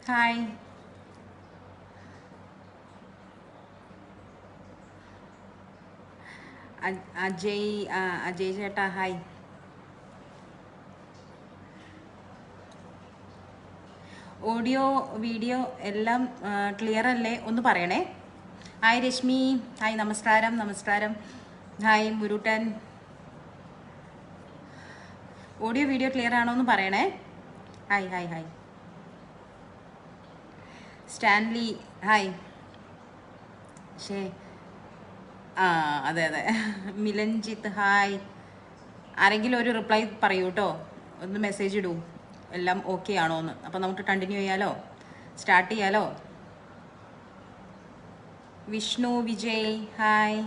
Hi Ajay Ajay ചേട്ടാ hi. Audio video എല്ലാം clear അല്ലേ? ഒന്ന് പറയണേ. ഹായ് രശ്മി, ഹായ് നമസ്കാരം നമസ്കാരം. ഹായ് മുരുട്ടൻ. ഓഡിയോ വീഡിയോ ക്ലിയർ ആണോ എന്ന് പറയണേ. Hi hi hi. Stanley hi. ശേ അതെ അതെ. മിലൻജിത്ത് ഹായ്. ആരെങ്കിലും ഒരു റിപ്ലൈ പറയൂ കേട്ടോ, ഒന്ന് മെസ്സേജ് ഇടൂ എല്ലാം ഓക്കെ ആണോ എന്ന്. അപ്പം നമുക്ക് കണ്ടിന്യൂ ചെയ്യാലോ, സ്റ്റാർട്ട് ചെയ്യാലോ. വിഷ്ണു വിജയ് ഹായ്.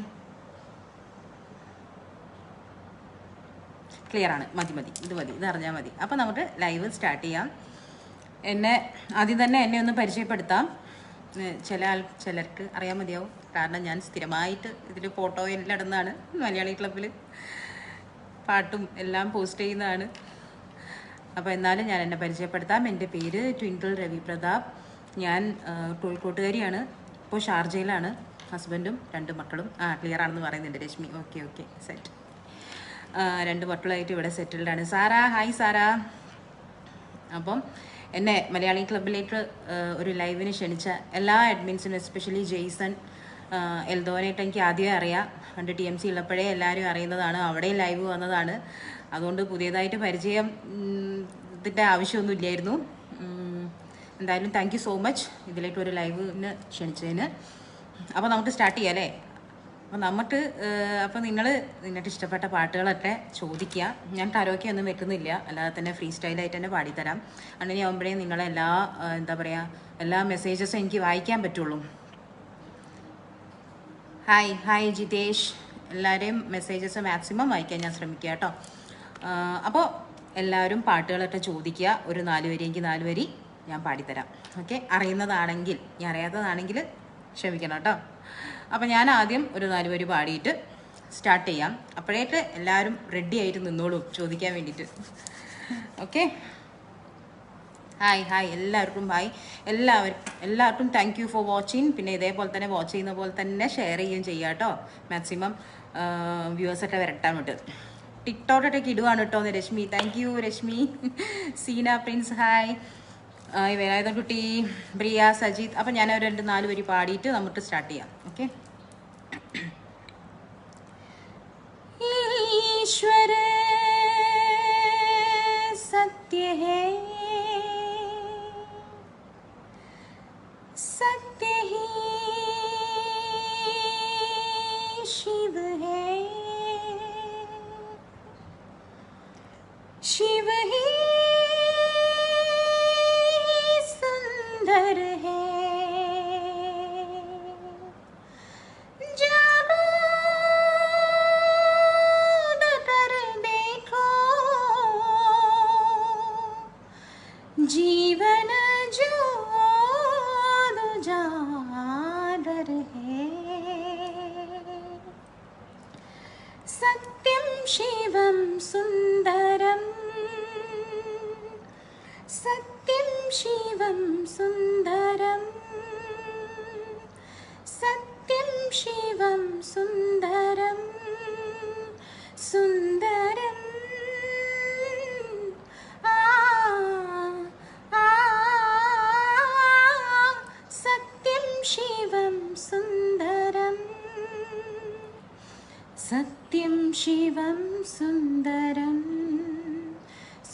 ക്ലിയർ ആണ്, മതി മതി, ഇത് മതി, ഇത് അറിഞ്ഞാൽ മതി. അപ്പം നമുക്ക് ലൈവ് സ്റ്റാർട്ട് ചെയ്യാം. ആദ്യം തന്നെ എന്നെ ഒന്ന് പരിചയപ്പെടുത്താം. ചിലർക്ക് അറിയാൻ മതിയാവും, കാരണം ഞാൻ സ്ഥിരമായിട്ട് ഇതിൽ ഫോട്ടോ എല്ലാം ഇടുന്നതാണ്. മലയാളി ക്ലബ്ബിൽ പാട്ടും എല്ലാം പോസ്റ്റ് ചെയ്യുന്നതാണ്. അപ്പോൾ എന്നാലും ഞാൻ എന്നെ പരിചയപ്പെടുത്താം. എൻ്റെ പേര് ട്വിങ്കിൾ രവി പ്രതാപ്. ഞാൻ കോഴിക്കോട്ടുകാരിയാണ്. ഇപ്പോൾ ഷാർജയിലാണ്. ഹസ്ബൻഡും 2 മക്കളും. ക്ലിയർ ആണെന്ന് പറയുന്നുണ്ട് രശ്മി. Okay okay, set. 2 മക്കളായിട്ട് ഇവിടെ സെറ്റിൽഡാണ്. Sara hi Sara. അപ്പം എന്നെ മലയാളി ക്ലബ്ബിലേക്ക് ഒരു ലൈവിന് ക്ഷണിച്ച എല്ലാ അഡ്മിൻസിനും, എസ്പെഷ്യലി ജെയ്സൺ, എൽദോനായിട്ട് എനിക്ക് ആദ്യമേ അറിയാം. പണ്ട് TMC ഉള്ളപ്പോഴേ എല്ലാവരും അറിയുന്നതാണ്, അവിടെയും ലൈവ് വന്നതാണ്. അതുകൊണ്ട് പുതിയതായിട്ട് പരിചയം ഇതിൻ്റെ ആവശ്യമൊന്നും ഇല്ലായിരുന്നു. എന്തായാലും താങ്ക് യു സോ മച്ച് ഇതിലേക്ക് ഒരു ലൈവിന് ക്ഷണിച്ചതിന്. അപ്പോൾ നമുക്ക് സ്റ്റാർട്ട് ചെയ്യാം അല്ലേ. അപ്പോൾ നിങ്ങൾക്ക് ഇഷ്ടപ്പെട്ട പാട്ടുകളൊക്കെ ചോദിക്കുക. ഞാൻ കരോക്കെ ഒന്നും വെക്കുന്നില്ല, അല്ലാതെ തന്നെ ഫ്രീ സ്റ്റൈലായിട്ട് തന്നെ പാടിത്തരാം. അങ്ങനെ ആകുമ്പോഴേ നിങ്ങളെ എല്ലാ മെസ്സേജസും എനിക്ക് വായിക്കാൻ പറ്റുള്ളൂ. Hi hi Jithesh. എല്ലാവരെയും മെസ്സേജസ് മാക്സിമം വായിക്കാൻ ഞാൻ ശ്രമിക്കുക കേട്ടോ. അപ്പോൾ എല്ലാവരും പാട്ടുകളൊക്കെ ചോദിക്കുക. ഒരു 4 വരിയെങ്കിൽ 4 വരി ഞാൻ പാടിത്തരാം. ഓക്കെ, അറിയുന്നതാണെങ്കിൽ. ഞാൻ അറിയാത്തതാണെങ്കിൽ ക്ഷമിക്കണം കേട്ടോ. അപ്പോൾ ഞാൻ ആദ്യം ഒരു 4 വരി പാടിയിട്ട് സ്റ്റാർട്ട് ചെയ്യാം. അപ്പോഴേക്ക് എല്ലാവരും റെഡി ആയിട്ട് നിന്നോളൂ ചോദിക്കാൻ വേണ്ടിയിട്ട്. ഓക്കെ, ഹായ് ഹായ് എല്ലാവർക്കും ഹായ്. എല്ലാവർക്കും താങ്ക് യു ഫോർ വാച്ചിങ്. പിന്നെ ഇതേപോലെ തന്നെ വാച്ച് ചെയ്യുന്ന പോലെ തന്നെ ഷെയർ ചെയ്യുകയും ചെയ്യുക കേട്ടോ. മാക്സിമം വ്യൂവേഴ്സൊക്കെ വരട്ടാൻ വേണ്ടി. ടിക്ടോക്കൊക്കെ ഇടുവാണ് കേട്ടോ Reshmi. Thank you Reshmi. Seena Prince hi. Velayudhan Kutty, Priya, Sajith. അപ്പം ഞാൻ ഒരു 2-4 വരി പാടിയിട്ട് നമുക്ക് സ്റ്റാർട്ട് ചെയ്യാം. ഓക്കെ. ഈശ്വര സത്യ ഹേ, सत्य ही शिव है, शिव ही सुंदर है, जागो कर देखो जीवन जो जागर है, सत्यम शिवम सुंदरम, सत्यम शिवम सुंदरम, सत्यम शिवम सुंदरम, सुंदरम शिवं सुंदरम, सत्यं शिवं सुंदरम,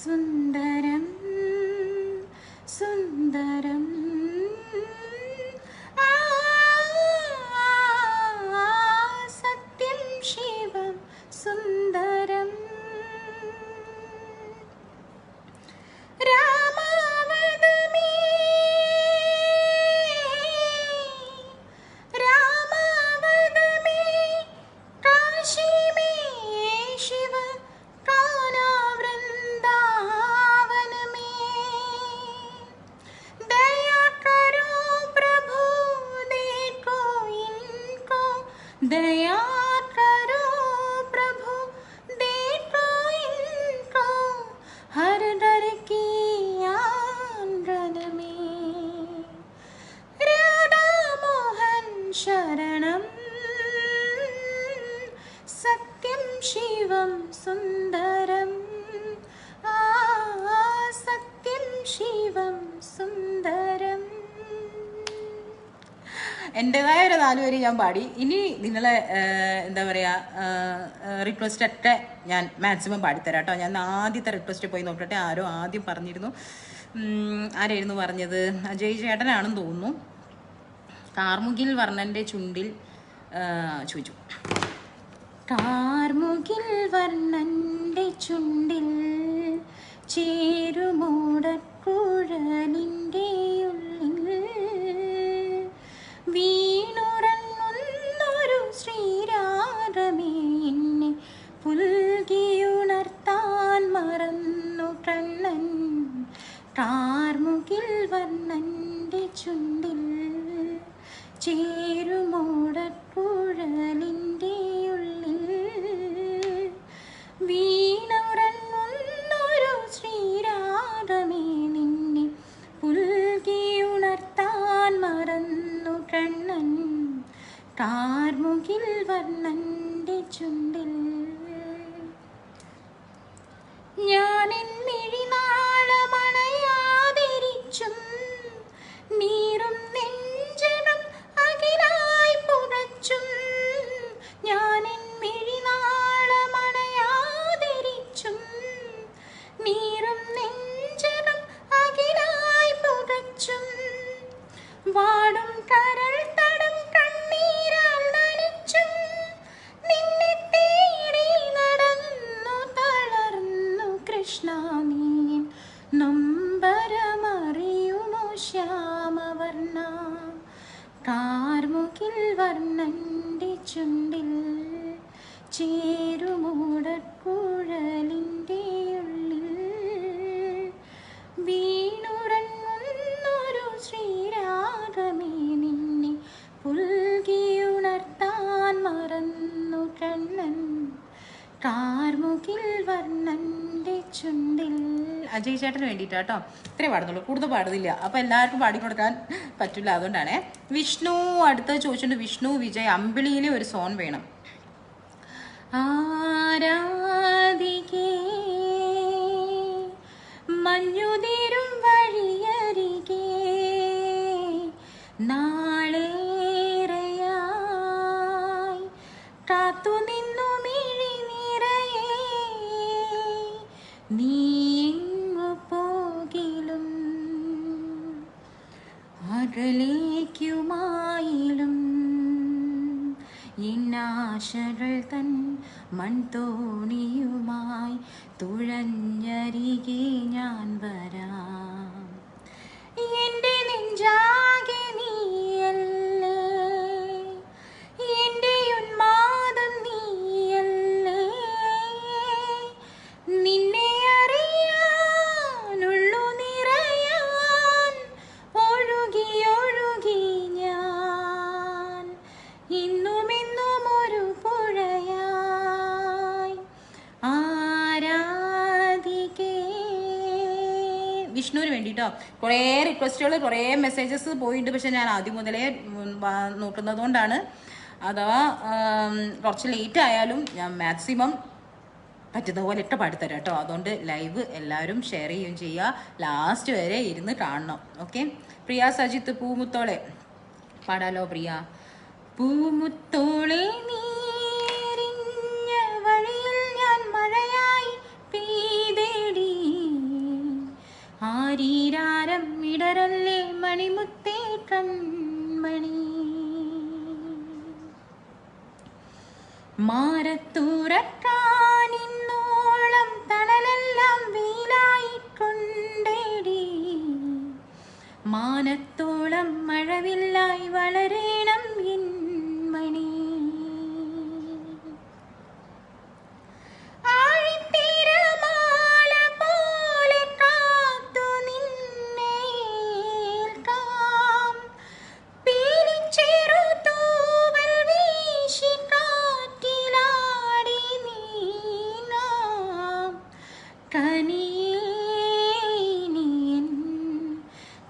सुंदरम सुंदरम सत्यं शिवं सुंदरम. रामावद में काशी में शिव का സർവം സുന്ദരം. എൻ്റെതായ ഒരു 4 വരി ഞാൻ പാടി. ഇനി നിങ്ങളെ എന്താ പറയുക റിക്വസ്റ്റൊക്കെ ഞാൻ മാക്സിമം പാടിത്തരാം കേട്ടോ. ഞാൻ ആദ്യത്തെ റിക്വസ്റ്റ് പോയി നോക്കട്ടെ. ആരോ ആദ്യം പറഞ്ഞിരുന്നു. ആരായിരുന്നു പറഞ്ഞത്? അജയ് ചേട്ടനാണെന്ന് തോന്നുന്നു. കാർമുകിൽ വർണ്ണൻ്റെ ചുണ്ടിൽ ചോദിച്ചു. കാർമുകിൽ വർണ്ണൻ്റെ ചുണ്ടിൽ ചേരുമോടക്കുഴലിൻ്റെ ഉള്ളിൽ വീണുറങ്ങുന്നൊരു ശ്രീരാഗമേ എന്നെ പുൽകിയുണർത്താൻ മറന്നു കണ്ണൻ. കാർമുകിൽ വർണ്ണൻ്റെ ചുണ്ടിൽ ചേരുമോടക്കുഴലിൻ്റെ ഉള്ളിൽ വീണുറങ്ങുന്നൊരു ശ്രീരാഗമേ നിന്നെ പുൽകിയുണർത്താൻ മറന്നു കണ്ണൻ. കാർമുകിൽ വർണ്ണൻ്റെ ചുണ്ടിൽ ഞാനെൻ മിഴിനാളമണയാതിരിച്ചും നീറും നെഞ്ചകം അകിലായി പുകച്ചും. ഞാനെൻ മിഴിനാളമണയാതിരിച്ചും നീറും നെഞ്ചകം അകിലായി പുകച്ചും. വാടും കരൾ തടം കണ്ണീരാൽ നനച്ചും നിന്നെ തേടി നടന്നു തളർന്നു കൃഷ്ണ. നീ നൊമ്പരമറിയുമോ ശ്യാമവർണ്ണ. കാർമുകിൽ വർണ്ണൻ്റെ ചുണ്ടിൽ ചേരുമോടക്കുഴലിൻ്റെ ഉള്ളിൽ വീണുറങ്ങുന്നൊരു ശ്രീരാഗമേ നിന്നെ പുൽകിയുണർത്താൻ മറന്നു കണ്ണൻ. കാർമുകിൽ വർണ്ണൻ്റെ ചുണ്ടിൽ. അജയ് ചേട്ടന് വേണ്ടിയിട്ടാട്ടോ ഇത്രേ പാടുന്നുള്ളൂ, കൂടുതൽ പാടുന്നില്ല. അപ്പോൾ എല്ലാവർക്കും പാടിക്കൊടുക്കാൻ പറ്റില്ല, അതുകൊണ്ടാണേ. വിഷ്ണു അടുത്തത് ചോദിച്ചിട്ടുണ്ട്. വിഷ്ണു വിജയ് അമ്പിളിയിലെ ഒരു സോങ് വേണം. ആരാധികേ മഞ്ഞുതിരും വഴിയരികെ നാളേറെയായി കാത്തുനിന്നു മിഴി നിറയെ നീ എങ്ങു പോകിലും അകലേക്കുമായിലും ഇന്നാശകൾ തൻ മൺതോണിയുമായി തുഴഞ്ഞരികെ ഞാൻ വരാം. എൻ്റെ നെഞ്ചാകെ നീയല്ലേ, എൻ്റെ ഉന്മാദം നീയല്ലേ. നിന്നെ അറിയാനുള്ളു നിറയാൻ ഒഴുകി ഒഴുകി ഞാൻ ഇന്നുമെന്നും ഒരു പുഴയായി. ആരാധികേ. വിഷ്ണുവിന് വേണ്ടിട്ടോ കുറേ റിക്വസ്റ്റുകൾ, കുറേ മെസ്സേജസ് പോയിട്ടുണ്ട്. പക്ഷെ ഞാൻ ആദ്യം മുതലേ നോക്കുന്നത് കൊണ്ടാണ്, അഥവാ കുറച്ച് ലേറ്റ് ആയാലും ഞാൻ മാക്സിമം പറ്റുന്ന പോലെ ഇട്ട് പാടിത്തരാം കേട്ടോ. അതുകൊണ്ട് ലൈവ് എല്ലാവരും ഷെയർ ചെയ്യുകയും ചെയ്യുക, ലാസ്റ്റ് വരെ ഇരുന്ന് കാണണം. ഓക്കെ. പ്രിയ സജിത്ത് പൂമുത്തോളെ പാടാലോ? പ്രിയ പൂമുത്തോളെ നീരിഞ്ഞ വഴിയിൽ ഞാൻ മഴയായി പെയ്തേടി. ആരീരാരം ഇടരല്ലേ മണിമുത്തേ കൺമണി. മാരത്തൂരക്കാനിന്നോളം തണലെല്ലാം വെയിലായിക്കൊണ്ടേടി. മാനത്തോളം മഴവില്ലായി വളരേണം എൻ മണി. ആഴിത്തിരമാല പോലെ കാത്തു നിന്നേൽക്കാം. പീലിച്ചെറു തൂവൽ വീശി കാറ്റിലാടി നീങ്ങാം. കനിയേനിയൻ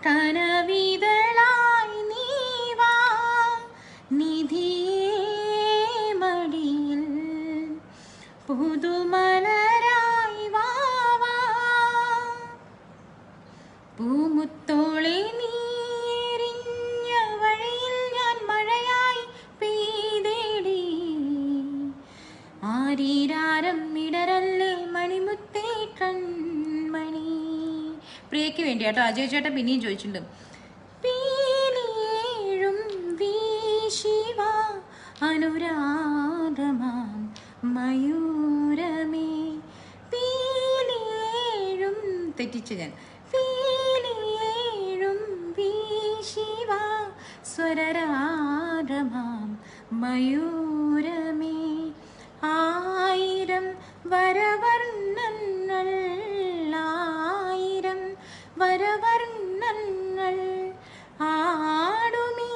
കനവിതളായി നീവാ. നിധിയേ മടിയിൽ പുതുമലരായി വാവാ. പൂമുത്ത മുത്തോളെ നീരിഞ്ഞ വഴിയിൽ ഞാൻ മഴയായി പെയ്തേടി ആരീരാരം ഇടരല്ലേ മണിമുത്തേ കൺമണി. പ്രിയയ്ക്ക് വേണ്ടി കേട്ടോ. അജയ് ചേട്ടൻ പിന്നെയും ചോദിച്ചിട്ടുണ്ട്. പീലിയേഴും വീശിവ അനുരാഗമാം മയൂരമേ. പീലിയേഴും തെറ്റിച്ച് ഞാൻ. പീലിയേഴും വീശിവ സ്വരരാഗമാം മയൂരമേ. ആയിരം വരവർണ്ണങ്ങൾ ആയിരം വരവർണ്ണങ്ങൾ ആടുമീ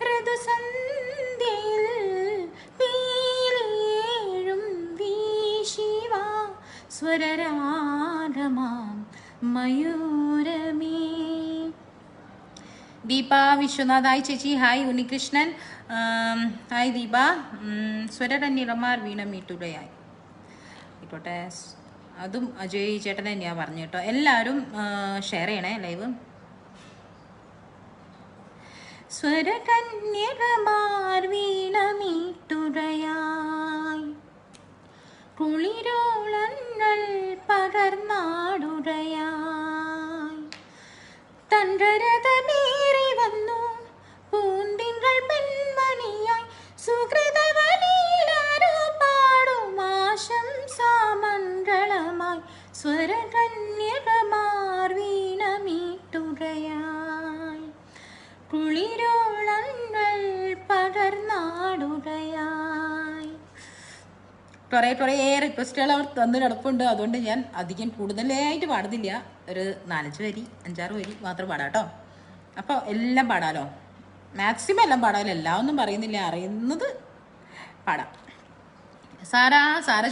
ഋതുസന്ധ്യയിൽ പീലിയേഴും വീശിവ സ്വരരാഗമാം മയൂരമേ. ദീപ വിശ്വനാഥ് ഹായ് ചേച്ചി. Hi Unnikrishnan hi Deepa. സ്വരരണ്യമാർ വീണ മീട്ടുകയായി ഇപ്പോട്ടെ. അതും അജയ് ചേട്ടനെ ഞാൻ പറഞ്ഞു കേട്ടോ. എല്ലാവരും ഷെയർ ചെയ്യണേ ലൈവ്. സ്വരകന്യകമാർ വീണമീട്ടുകയായി കുളിരോളങ്ങൾ പകർന്നാടുകയായി തന്ത്രരഥമേറി വന്നു പൂന്തിങ്കൾ പെൺമണിയായി സുകൃതവനിലാരോ പാടും ആശംസാമംഗളമായി സ്വരകന്യകമാർ വീണമീട്ടുകയായി കുളിരോളങ്ങൾ പകർന്നാടുകയായി. കുറേ റിക്വസ്റ്റുകൾ അവർ തന്നു കിടപ്പുണ്ട്. അതുകൊണ്ട് ഞാൻ അധികം കൂടുതലായിട്ട് പാടുന്നില്ല. ഒരു 4-5 വരി 5-6 വരി മാത്രം പാടാം കേട്ടോ. അപ്പോൾ എല്ലാം പാടാലോ, മാക്സിമം എല്ലാം പാടാമല്ലോ. എല്ലാം ഒന്നും പറയുന്നില്ല, അറിയുന്നത് പാടാം. സാറ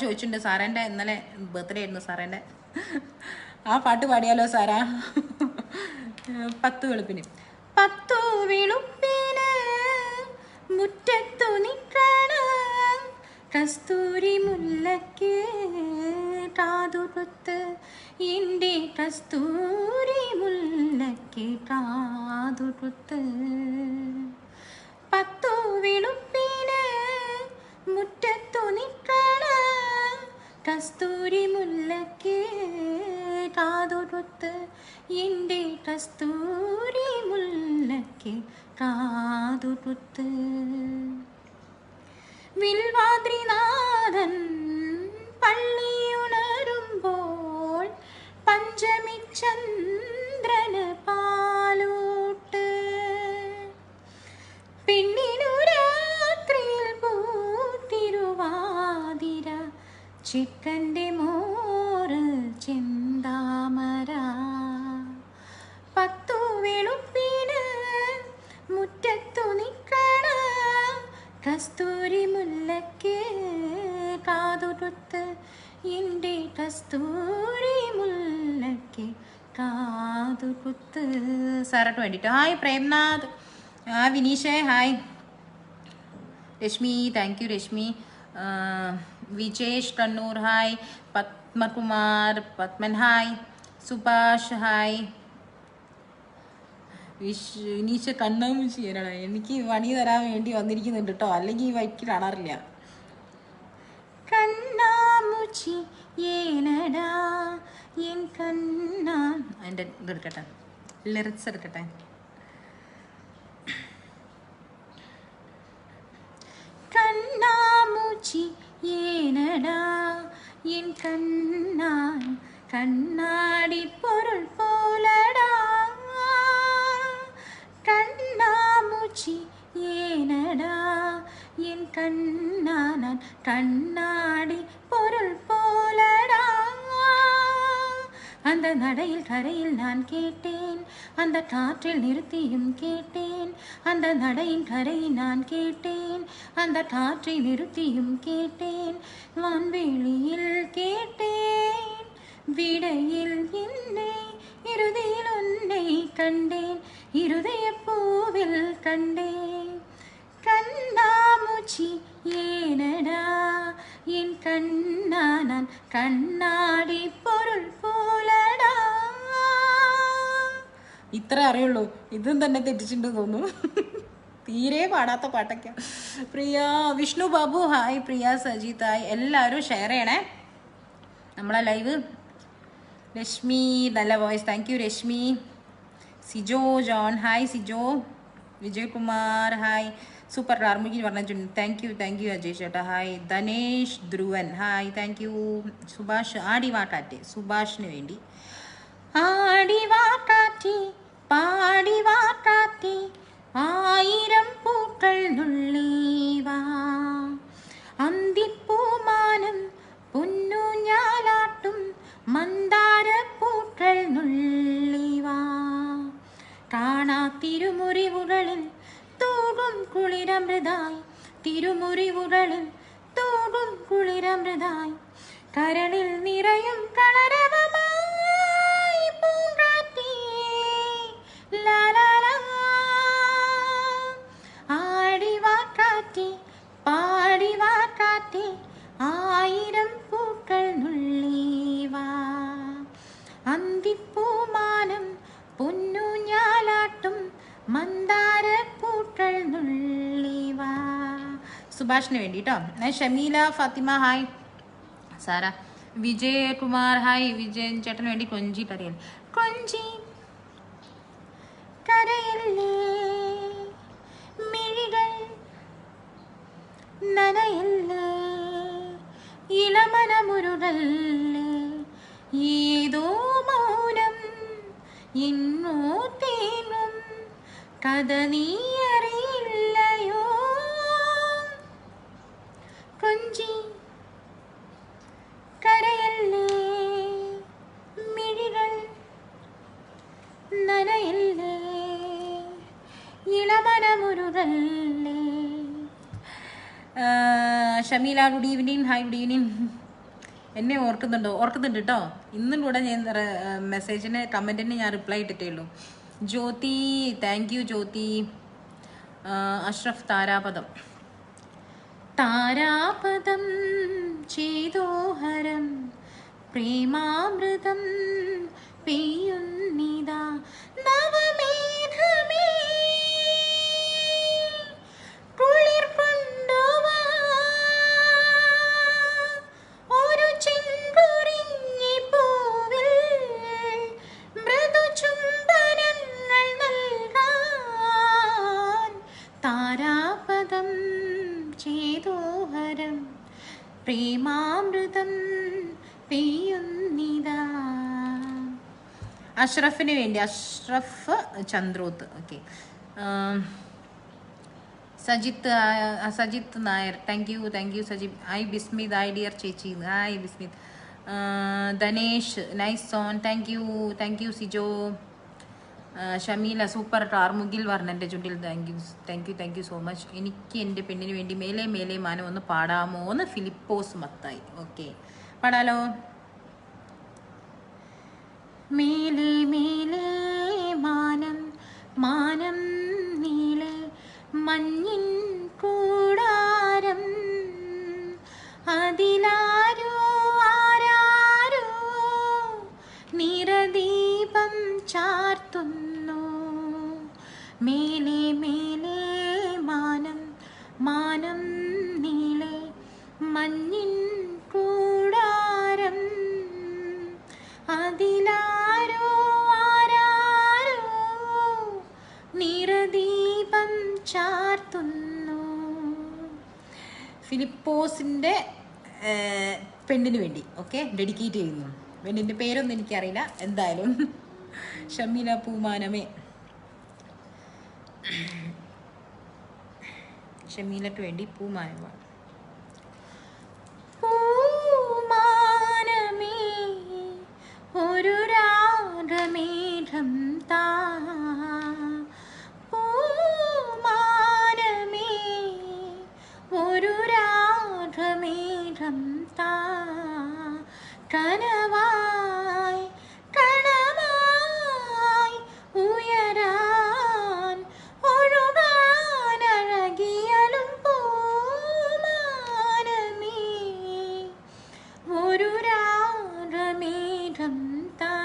ചോദിച്ചിട്ടുണ്ട്. സാറേൻ്റെ ഇന്നലെ ബർത്ത്ഡേ ആയിരുന്നു സാറേൻ്റെ. ആ പാട്ട് പാടിയാലോ സാറാ? 10 വെളുപ്പിന് 10 വെളുപ്പിന് മുറ്റത്തു നിൽക്കണം കസ്തൂരി മുല്ലയ്ക്ക് കാതുകുത്ത് എൻ്റെ കസ്തൂരി മുല്ലയ്ക്ക് കാതുകുത്ത്. 10 വെളുപ്പിന് മുറ്റത്തു നിൽക്കണം കസ്തൂരി മുല്ലയ്ക്ക് കാതുകുത്ത് എൻ്റെ കസ്തൂരി മുല്ലയ്ക്ക് കാതുകുത്ത്. വിൽവാദ്രിനാഥൻ പള്ളിയുണരുമ്പോൾ പഞ്ചമി ചന്ദ്രന് പാലൂട്ട് പെണ്ണിനു രാത്രിയിൽ പൂത്തിരുവാതിര ചിക്കൻ്റെ മോറ് ചെന്താമര. 10 വെളുപ്പിന് മുറ്റത്തു നിൽക്കണം കസ്തൂരി മുല്ലയ്ക്ക് കാതുകുത്ത് എൻ്റെ കസ്തൂരി മുല്ലയ്ക്ക് കാതുകുത്ത്. സാറായിട്ട് വേണ്ടിയിട്ട് ഹായ് പ്രേംനാഥ്. വിനീഷേ hi. Reshmi thank you Reshmi. Vijesh Kannur hi. Padmakumar Padman hi. Subhash hi. വിനീഷ കണ്ണാമൂച്ചി ചെയ്യണം. എനിക്ക് പണി തരാൻ വേണ്ടി വന്നിരിക്കുന്നുണ്ട് കേട്ടോ, അല്ലെങ്കിൽ ഈ വൈക്ക് കാണാറില്ല. കണ്ണാമൂച്ചി ഏനടാ എൻ കണ്ണാ. അതിൻ്റെ ഇതെടുക്കട്ടെ, ലിറിക്സ് എടുക്കട്ടെ. കണ്ണാമൂച്ചി ഏനടാ എൻ കണ്ണാൻ കണ്ണാടി പൊരുൾ പോലടാ. കണ്ണാമൂച്ചി ഏനടാ എൻ കണ്ണാൻ കണ്ണാടി പൊരുൾ போலடா. அந்த நடையில் கரையில் நான் கேட்டேன், அந்த காற்றில் நிறுத்தியும் கேட்டேன். அந்த நடையின் கரையில் நான் கேட்டேன், அந்த காற்றை நிறுத்தியும் கேட்டேன். வான்வெளியில் கேட்டேன், விடையில் என்னை, இறுதியில் உன்னை கண்டேன், இருதய பூவில் கண்டேன். கண்ணாமூச்சி ஏனடா என் கண்ணா நான் கண்ணாடி பொருள் போலடா. ഇത്ര അറിയുള്ളൂ. ഇതും തന്നെ തെറ്റിച്ചിട്ടുണ്ടെന്ന് തോന്നുന്നു. തീരെ പാടാത്ത പാട്ടൊക്കെ. Priya Vishnu Babu hi, Priya Sajith hi. എല്ലാവരും ഷെയർ ചെയ്യണേ നമ്മളെ ലൈവ്. രശ്മി നല്ല voice, thank you Reshmi. Sijo John hi Sijo. Vijay Kumar hi. Super ആർമുകിൽ പറഞ്ഞിട്ടുണ്ട്, താങ്ക് യു അജയ് ചേട്ടാ hi. Dhanesh Dhruvan hi, thank you. Subhash ആടി വാട്ടാറ്റെ, സുഭാഷിന് വേണ്ടി. ആടി വാട്ടാറ്റി പാടി വാട്ടാറ്റി ആയിരം പൂക്കൾ നുള്ളീവാ, അന്തിപ്പൂമാനം പൊന്നൂഞ്ഞാലാട്ടും മന്ദാര പൂക്കൾ നുള്ളീവാ, കാണാ തിരുമുറിവുകളിൽ തൂകും കുളിരമൃതായി, തിരുമുറിവുകളിൽ തൂകും കുളിരമൃതായി, കരളിൽ നിറയും കളരവമായി പൂങ്കാറ്റേ ലാലാ. ആടി വാക്കാറ്റേ പാടി വാക്കാറ്റേ ആയിരം പൂക്കൾ നുള്ളീവാ, അന്തിപ്പൂമാനം പൊന്നൂഞ്ഞാലാട്ടും മന്ദാര പൂക്കൾ നുള്ളീവാ. സുഭാഷിന് വേണ്ടി കേട്ടോ. ഷമീല ഫാത്തിമ ഹായ്. സാര വിജയ് കുമാർ ഹായ്. വിജയൻ ചേട്ടന് വേണ്ടി കൊഞ്ചി കരയൽ. കൊഞ്ചി കരയല്ലേ മിഴികൾ നനയല്ലേ, ഇളമനമുരുകല്ലേ, ഏതോ മൗനം എന്നോ തേങ്ങും കഥ നീ അറിയില്ലയോ, കൊഞ്ചി കരയല്ലേ മിഴികൾ നനയല്ലേ, ഇളമനമുരുകല്ലേ. Shameela good evening hi. Good evening. എന്നെ ഓർക്കുന്നുണ്ട് കേട്ടോ. ഇന്നും കൂടെ ഞാൻ മെസ്സേജിന് കമൻറ്റിന് ഞാൻ റിപ്ലൈ ഇട്ടിട്ടേ ഉള്ളൂ. Jyothi thank you Jyothi. അഷ്റഫ് താരാപദം. താരാപദം ചേതോഹരം പ്രേമാമൃതം പെയ്യുന്നിതാ, നവമേഘമേ കുളിർ കൊണ്ടുവാ, ഒരു ചെങ്കുറിഞ്ഞി പൂവിൽ മൃദുചുംബനങ്ങൾ നൽകാൻ, താരാപദം ചേതോഹരം പ്രേമാമൃതം പെയ്യുന്നിതാ. അഷ്റഫിന് വേണ്ടി, Ashraf Chandroth. Okay. Sajith Nair thank you Sajith. Hi Bismith hi dear ചേച്ചി. Hi Bismith. Dhanesh nice song thank you Sijo. Shameela super കാർമുകിൽ വർണ്ണൻ്റെ ചുണ്ടിൽ താങ്ക് യു സോ മച്ച്. എനിക്ക് എൻ്റെ പെണ്ണിന് വേണ്ടി മേലെ മേലെ മാനം ഒന്ന് പാടാമോ എന്ന് ഫിലിപ്പോസ് മത്തായി. ഓക്കെ പാടാലോ. മേലെ മേലെ മാനം മാനം നീളെ മഞ്ഞിൻ കൂടാരം, അതിലാരോ ആരാരോ നിറദീപം ചാർത്തുന്നു, മേലെ മേലെ മാനം മാനം നീളെ മഞ്ഞിൻ കൂടാരം, അതിലാരോ ആരാരോ നിറദീപം ചാർത്തുന്നു. ഫിലിപ്പോസിൻ്റെ പെണ്ണിന് വേണ്ടി ഓക്കെ ഡെഡിക്കേറ്റ് ചെയ്യുന്നു. പെണ്ണിൻ്റെ പേരൊന്നും എനിക്കറിയില്ല. എന്തായാലും ഷമീല പൂമാനമേ, ഷമീലക്ക് വേണ്ടി പൂമാനമാണ്. പൂമാനമേ ഒരു രാഗമേഘം താ, പൂമാനമേ ഒരു രാഗമേഘം താ, കനവായി കണമായി ഉയരാൻ ഒഴുകാൻ അഴകിയലും പൂമാനമേ ഒരു രാഗമേഘം താ.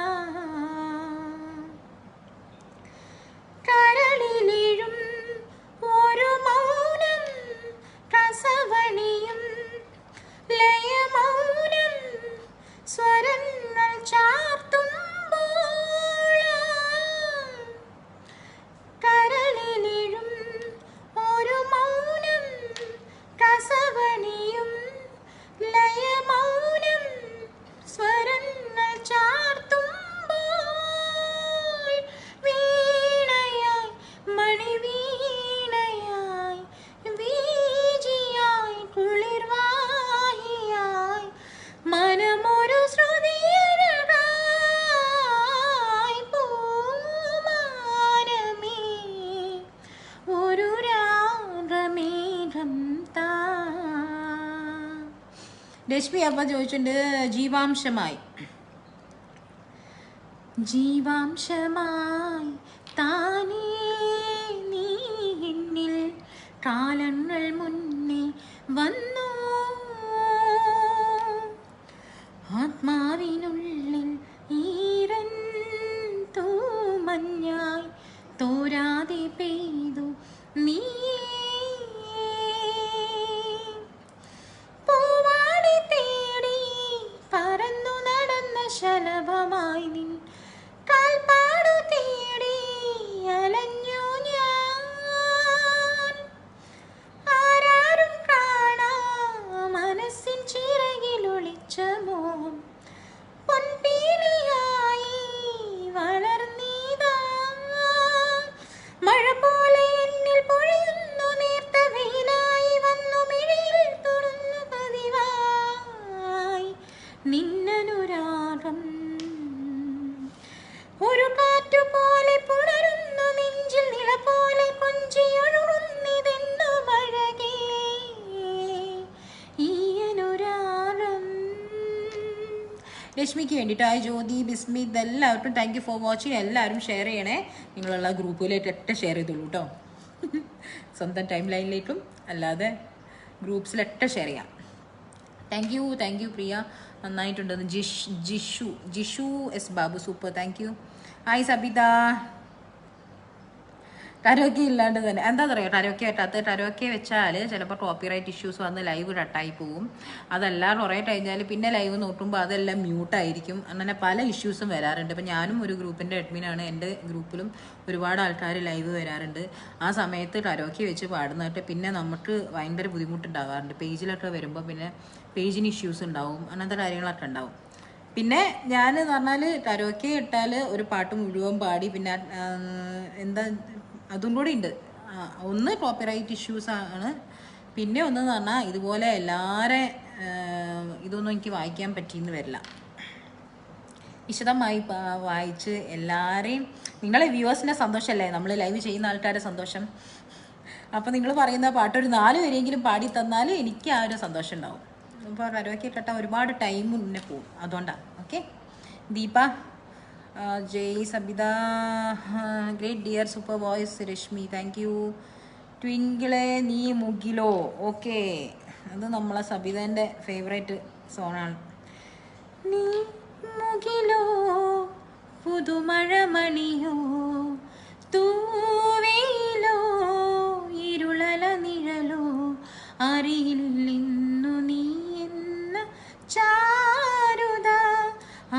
രശ്മി അപ്പം ചോദിച്ചിട്ടുണ്ട് ജീവാംശമായി താനേ നീ എന്നിൽ കാലങ്ങൾ മുന്നേ വന്നു ആത്മാവിനുള്ളിൽ ഈരൻ തൂമഞ്ഞായി തോരാതെ പെയ്തു നീ പൂവാടി തേടി പറന്നു നടന്ന ശലഭമായി നിൻ കാൽപ്പാടു തേടി അലഞ്ഞു ഞാൻ ആരാരും കാണാ മനസ്സിൻ ചിറകിലൊളിച്ച മോഹം പൊൻപീലിയായി വളർന്നീതാ മഴ പോലെ എന്നിൽ പൊഴിയുന്നു നേർത്ത വെയിലായി വന്നു മിഴിയിൽ തൊടുന്നു പതിവായി നിന്നനുരാഗം ഒരു കാറ്റുപോലെ പുണരുന്നു നെഞ്ചിൽ നില പോലെ കൊഞ്ചിയൊഴുകുന്നിതെന്നു മഴകേ ഈ അനുരാഗം. രശ്മിക്ക് വേണ്ടിയിട്ടായി ജ്യോതി ബിസ്മിത് എല്ലാവർക്കും താങ്ക് യു ഫോർ വാച്ചിങ്. എല്ലാവരും ഷെയർ ചെയ്യണേ. നിങ്ങളുള്ള ഗ്രൂപ്പിലേക്ക് ഒറ്റ ഷെയർ ചെയ്തോളൂ കേട്ടോ. സ്വന്തം ടൈം ലൈനിലേക്കും അല്ലാതെ ഗ്രൂപ്പ്സിലൊക്കെ ഷെയർ ചെയ്യാം. താങ്ക് യു പ്രിയ, നന്നായിട്ടുണ്ടെന്ന്. Jishu S Babu super, thank you. Hi Sabitha. Karaoke ഇല്ലാണ്ട് തന്നെ എന്താ പറയുക, കരോക്കെ പറ്റാത്ത കരോക്കെ വെച്ചാൽ ചിലപ്പോൾ കോപ്പിറൈറ്റ് ഇഷ്യൂസ് വന്ന് ലൈവ് കട്ടായി പോവും. അതല്ല കുറേ കഴിഞ്ഞാൽ പിന്നെ ലൈവ് നോക്കുമ്പോൾ അതെല്ലാം മ്യൂട്ടായിരിക്കും. അങ്ങനെ പല ഇഷ്യൂസും വരാറുണ്ട്. ഇപ്പം ഞാനും ഒരു ഗ്രൂപ്പിൻ്റെ അഡ്മിനാണ്. എൻ്റെ ഗ്രൂപ്പിലും ഒരുപാട് ആൾക്കാർ ലൈവ് വരാറുണ്ട്. ആ സമയത്ത് കരോക്കെ വെച്ച് പാടുന്നിട്ട് പിന്നെ നമുക്ക് ഭയങ്കര ബുദ്ധിമുട്ടുണ്ടാകാറുണ്ട്. പേജിലൊക്കെ വരുമ്പോൾ പിന്നെ പേജിന് ഇഷ്യൂസ് ഉണ്ടാവും, അങ്ങനത്തെ കാര്യങ്ങളൊക്കെ ഉണ്ടാവും. പിന്നെ ഞാൻ എന്ന് പറഞ്ഞാൽ കരോക്കെ ഇട്ടാൽ ഒരു പാട്ട് മുഴുവൻ പാടി പിന്നെ എന്താ അതും കൂടി ഉണ്ട്. ഒന്ന് കോപ്പിറൈറ്റ് ഇഷ്യൂസ് ആണ്, പിന്നെ ഒന്നെന്ന് പറഞ്ഞാൽ ഇതുപോലെ എല്ലാവരെ ഇതൊന്നും എനിക്ക് വായിക്കാൻ പറ്റിയെന്ന് വരില്ല. വിശദമായി വായിച്ച് എല്ലാവരെയും നിങ്ങളെ വ്യൂവേഴ്സിൻ്റെ സന്തോഷമല്ലേ നമ്മൾ ലൈവ് ചെയ്യുന്ന ആൾക്കാരുടെ സന്തോഷം. അപ്പോൾ നിങ്ങൾ പറയുന്ന പാട്ടൊരു 4 വരെയെങ്കിലും പാടി തന്നാൽ എനിക്ക് ആ ഒരു സന്തോഷം ഉണ്ടാവും. അപ്പോൾ കരോക്കെ കേട്ടാൽ ഒരുപാട് ടൈം മുന്നേ പോകും, അതുകൊണ്ടാണ്. Okay. Deepa Jay Sabitha great dear super voice Reshmi, thank you. ട്വിങ്കിളെ നീ മുകിലോ, ഓക്കെ, അത് നമ്മളെ സബിതൻ്റെ ഫേവറേറ്റ് സോങ്ങാണ്. നീ മുകിലോ പുതുമഴമണിയോ തൂവേലോ ഇരുളല നിഴലോ അറിയില്ലിന്നു നീ എന്ന ചാരുത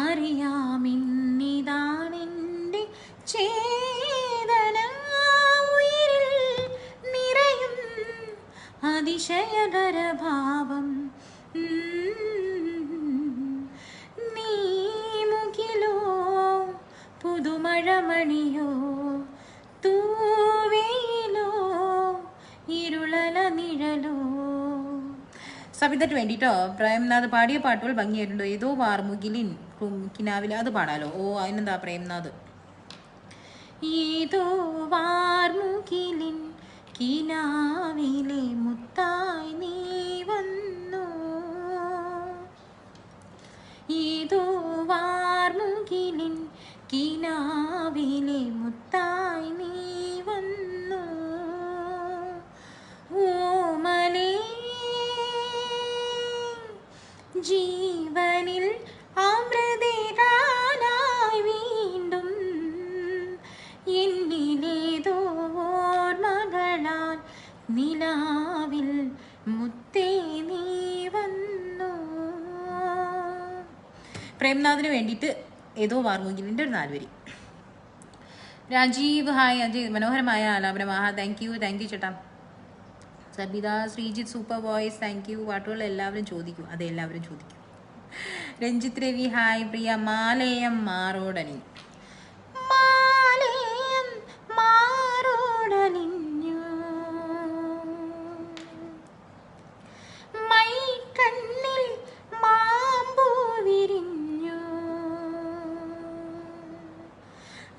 അറിയാമിന്നിതാണെൻ്റെ ചേതന ഉയിരിൽ നിറയും അതിശയകരഭാവം. നീ മുകിലോ പുതുമഴമണിയോ തൂവേലോ ഇരുളല നിഴലോ. സബിതയ്ക്ക് വേണ്ടിട്ടോ പ്രേംനാഥ് പാടിയ പാട്ടുകൾ ഭംഗിയായിട്ടുണ്ടോ. ഏതോ വാർമുകിലിൻ കിനാവില, അത് പാടാലോ. ഓ അതിനെന്താ പ്രേംനാഥ്. ഏതോ വാർമുകിലിൻ കിനാവിലെ മുത്തായി നീ വന്നു, ഏതോ വാർമുകിലിൻ കിനാവിലെ മുത്തായി നീ വന്നു. ഓമലേ ജീവനിൽ അമൃതേകാനായി വീണ്ടും എന്നിലേതോ ഓർമ്മകളാൽ നിലാവിൽ മുത്തേ നീ വന്നു. പ്രേംനാഥിന് വേണ്ടിയിട്ട് ഏതോ വാർമുകിലിൻ്റെ ഒരു 4 വരി. രാജീവ് ഹായ് അജയ്, മനോഹരമായ ആലാപനം. ആഹാ, താങ്ക് യു ചേട്ടാ. Sabitha Sreejith super voice, thank U. പാട്ടുകൾ എല്ലാവരും ചോദിക്കും, അതെ എല്ലാവരും ചോദിക്കും. രഞ്ജിത്ത് രവി ഹായ്. പ്രിയ മാലയം മാറോടനി, മാലയം മാറോടനിഞ്ഞു മൈക്കണ്ണിൽ മാമ്പൂ വിരിഞ്ഞു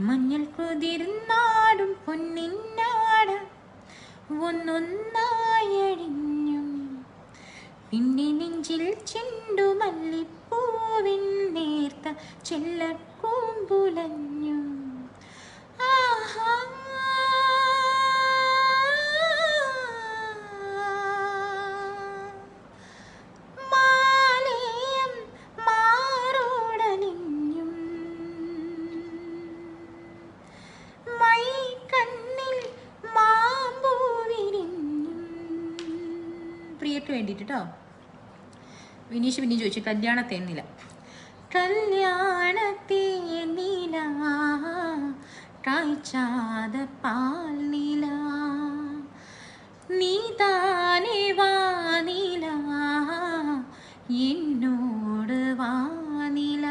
മഞ്ഞൾ കുതിർന്നാടും പൊന്നിന്നാട് ഒന്നൊന്നായഴിഞ്ഞു പിന്നെ നെഞ്ചിൽ ചെണ്ടുമല്ലിപ്പൂവിൻ നേർത്ത ചെല്ലക്കൂമ്പുലഞ്ഞു. ആഹാ മാലേയം മാറോടണിഞ്ഞും മൈക്കണ്ണിൽ മാമ്പൂവിരിഞ്ഞും. പ്രിയക്ക് വേണ്ടിയിട്ട് കേട്ടോ. വിനീഷ് പിന്നെ ചോദിച്ചു കല്യാണത്തേന്നില. കല്യാണത്തേന്നില കായ്ച്ചാത പാൽ നില നീതാനേ വാനില എന്നോട് വാനില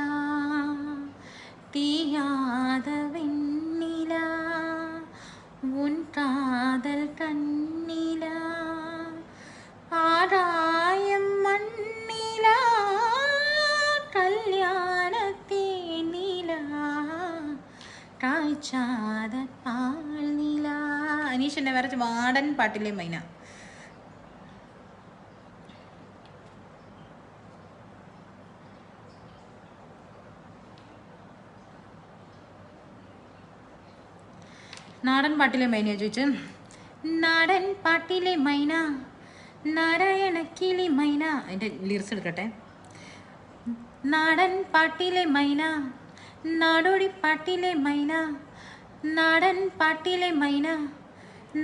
തീയാത വെണ്ണില ഉൻ കാതൽ കണ്ണില ആരായം മണ്ണില കല്യാണത്തേന്നില കായ്ച്ചാത പാൽ നില. അനീഷ് എന്നെ വരച്ച് മാടൻ പാട്ടിലെ മൈന. നാടൻ പാട്ടിലെ മൈനയെ ചോദിച്ചു. നാടൻ പാട്ടിലെ മൈന നാരായണക്കിളി മൈന. അതിൻ്റെ ലിറിക്സ് എടുക്കട്ടെ. നാടൻ പാട്ടിലെ മൈന നാടോടി പാട്ടിലെ മൈന നാടൻ പാട്ടിലെ മൈന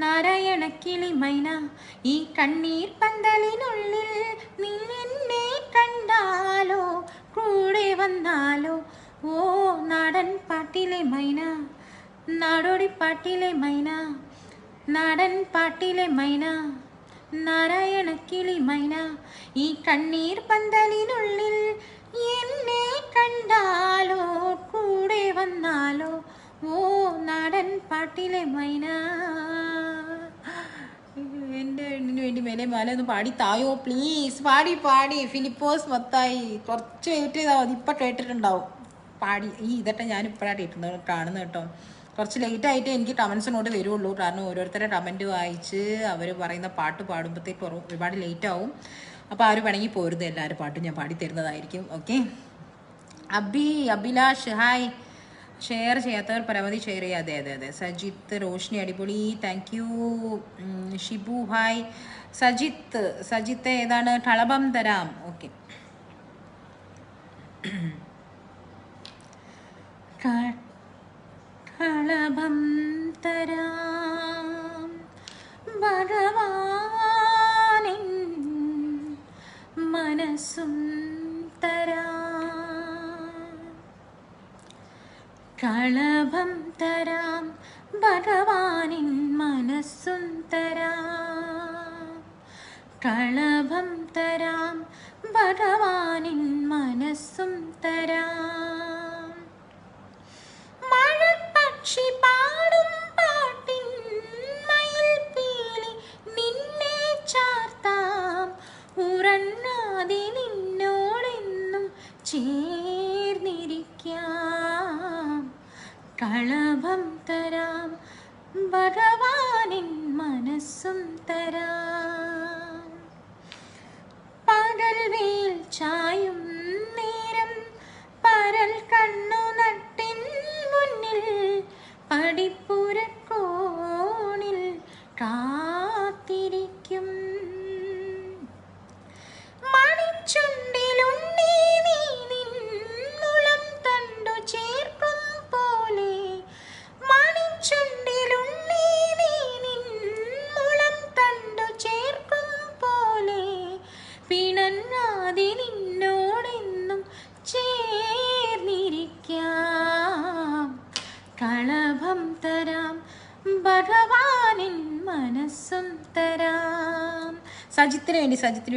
നാരായണക്കിളി മൈന ഈ കണ്ണീർ പന്തലിനുള്ളിൽ നീ എന്നെ കണ്ടാലോ കൂടെ വന്നാലോ ഓ നാടൻ പാട്ടിലെ മൈന നാടോടി പാട്ടിലെ മൈന നാടൻ പാട്ടിലെ മൈന നാരായണക്കിളി മൈന ഈ കണ്ണീർ പന്തലിനുള്ളിൽ എന്നെ കണ്ടാലോ കൂടെ വന്നാലോ ഓ നാടൻ പാട്ടിലെ മൈന. എൻ്റെ എണ്ണിന് വേണ്ടി മേലെ മാല ഒന്ന് പാടി തായോ പ്ലീസ്. പാടി പാടി ഫിലിപ്പോസ് മത്തായി കുറച്ച് വെയിറ്റ് ചെയ്താൽ മതി. ഇപ്പം കേട്ടിട്ടുണ്ടാവും പാടി. ഇതൊക്കെ ഞാനിപ്പോഴാണ് കേട്ടിട്ടുണ്ട് കാണുന്നത് കേട്ടോ. കുറച്ച് ലേറ്റായിട്ട് എനിക്ക് കമൻസിനോട് വരുള്ളൂ. കാരണം ഓരോരുത്തരുടെ കമൻറ്റ് വായിച്ച് അവർ പറയുന്ന പാട്ട് പാടുമ്പോഴത്തേക്ക് ഒരുപാട് ലേറ്റ് ആവും. അപ്പോൾ ആരും വേണമെങ്കിൽ പോരുത്, എല്ലാവരും പാട്ടും ഞാൻ പാടിത്തരുന്നതായിരിക്കും. ഓക്കെ. അഭിലാഷ് ഹായ്. ഷെയർ ചെയ്യാത്തവർ പരമാവധി ഷെയർ ചെയ്യുക. അതെ അതെ അതെ. സജിത്ത് റോഷ്നി അടിപൊളി, thank U. Shibu hi. Sajith ഏതാണ്? കളഭം തരാം. ഓക്കെ. കളഭം തരാം ഭഗവാനിൻ മനസ്സും തരാം. കളഭം തരാം ഭഗവാനിൻ മനസ്സും തരാം. കളഭം തരാം ഭഗവാനിൻ മനസ്സും തരാം. മഴപ്പക്ഷി പാടും പാട്ടിൻ മയിൽപ്പീലി നിന്നെ ചാർത്താം. ഉറങ്ങാതെ നിന്നോടെന്നും ചേർന്നിരിക്കാം. കളഭം തരാം ഭഗവാനിൻ മനസ്സും തരാം. പകൽ വേൽ ചായും നേരം പരൽ കണ്ണു നട്ടിൻ മുന്നിൽ പടിപ്പുരക്കോണിൽ കാത്തിരിക്കും. മണിച്ചുണ്ടിലുണ്ണി നീ നിന്നുളം തണ്ടു ചേർക്കും പോലെ. മണിച്ചുണ്ടിലുണ്ണി നീ നിന്നുളം തണ്ടു ചേർക്കും പോലെ. പിണങ്ങാതെ നിന്നോടെന്നും ചേർന്നിരിക്കാം. കളഭം തരാം ഭഗവാനിൻ മനസ്സും തരാം. സജിത്തിന്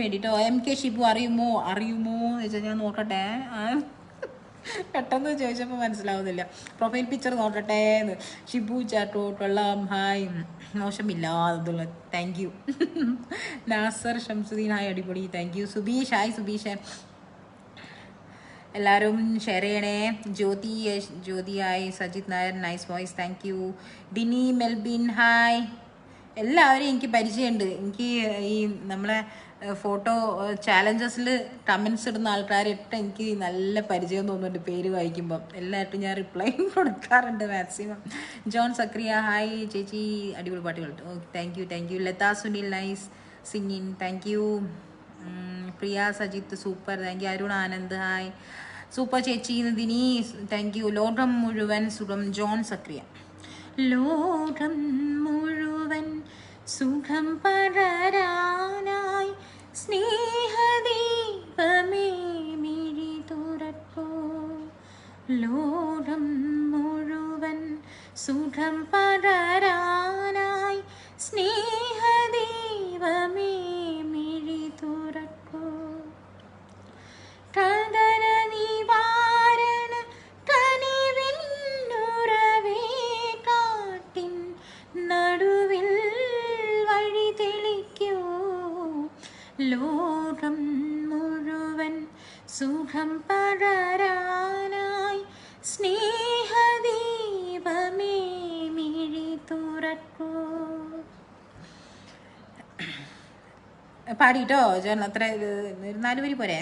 വേണ്ടിട്ടോ. MK ഷിബു അറിയുമോ എന്ന് ചോദിച്ചാൽ ഞാൻ നോക്കട്ടെ. പെട്ടെന്ന് ചോദിച്ചപ്പോൾ മനസ്സിലാവുന്നില്ല. പ്രൊഫൈൽ പിക്ചർ നോക്കട്ടെ എന്ന്. ഷിബു ചാട്ടോ കൊള്ളാം ഹായ്. മോശമില്ല അതുള്ള thank you. Nasar Shamsudheen hi അടിപൊളി thank you. Subeesh hi Subeesh. എല്ലാവരും ഷെയർ ചെയ്യണേ. Jyothi hi. Sajith Nair nice voice thank you. Dini Melbin hi. എല്ലാവരെയും എനിക്ക് പരിചയമുണ്ട്. എനിക്ക് ഈ നമ്മളെ ഫോട്ടോ ചാലഞ്ചസിൽ കമൻസ് ഇടുന്ന ആൾക്കാരിട്ട് എനിക്ക് നല്ല പരിചയം തോന്നുന്നുണ്ട് പേര് വായിക്കുമ്പം. എല്ലായിട്ടും ഞാൻ റിപ്ലൈ കൊടുക്കാറുണ്ട് മാക്സിമം. ജോൺ സക്രിയ ഹായ് ചേച്ചി, അടിപൊളി പാട്ടുകൾ. Okay, thank you. Latha Sunil nice singing, thank you. Priya Sajith super, thank U. Arun Anand hi super ചേച്ചി. ദിനി താങ്ക് യു. ലോകം മുഴുവൻ സുഖം, ജോൺ സക്രിയ. ലോകം മുഴുവൻ സുഖം പകരാനായി സ്നേഹദീപമേ മിഴി തുറക്കൂ. ലോകം മുഴുവൻ സുഖം പകരാനായി സ്നേഹദീപമേ മിഴി തുറക്കൂ. കദന നിവാരണ കനിവിന്നുറവേ കാട്ടിൻ നടുവിൽ വഴി തെളിക്കൂ. ലോകം മുഴുവൻ സുഖം പകരാനായി സ്നേഹദീപമേ മിഴി തുറക്കൂ. പാടിട്ടോ ജോൺ, അത്ര 4 വരി പോരെ.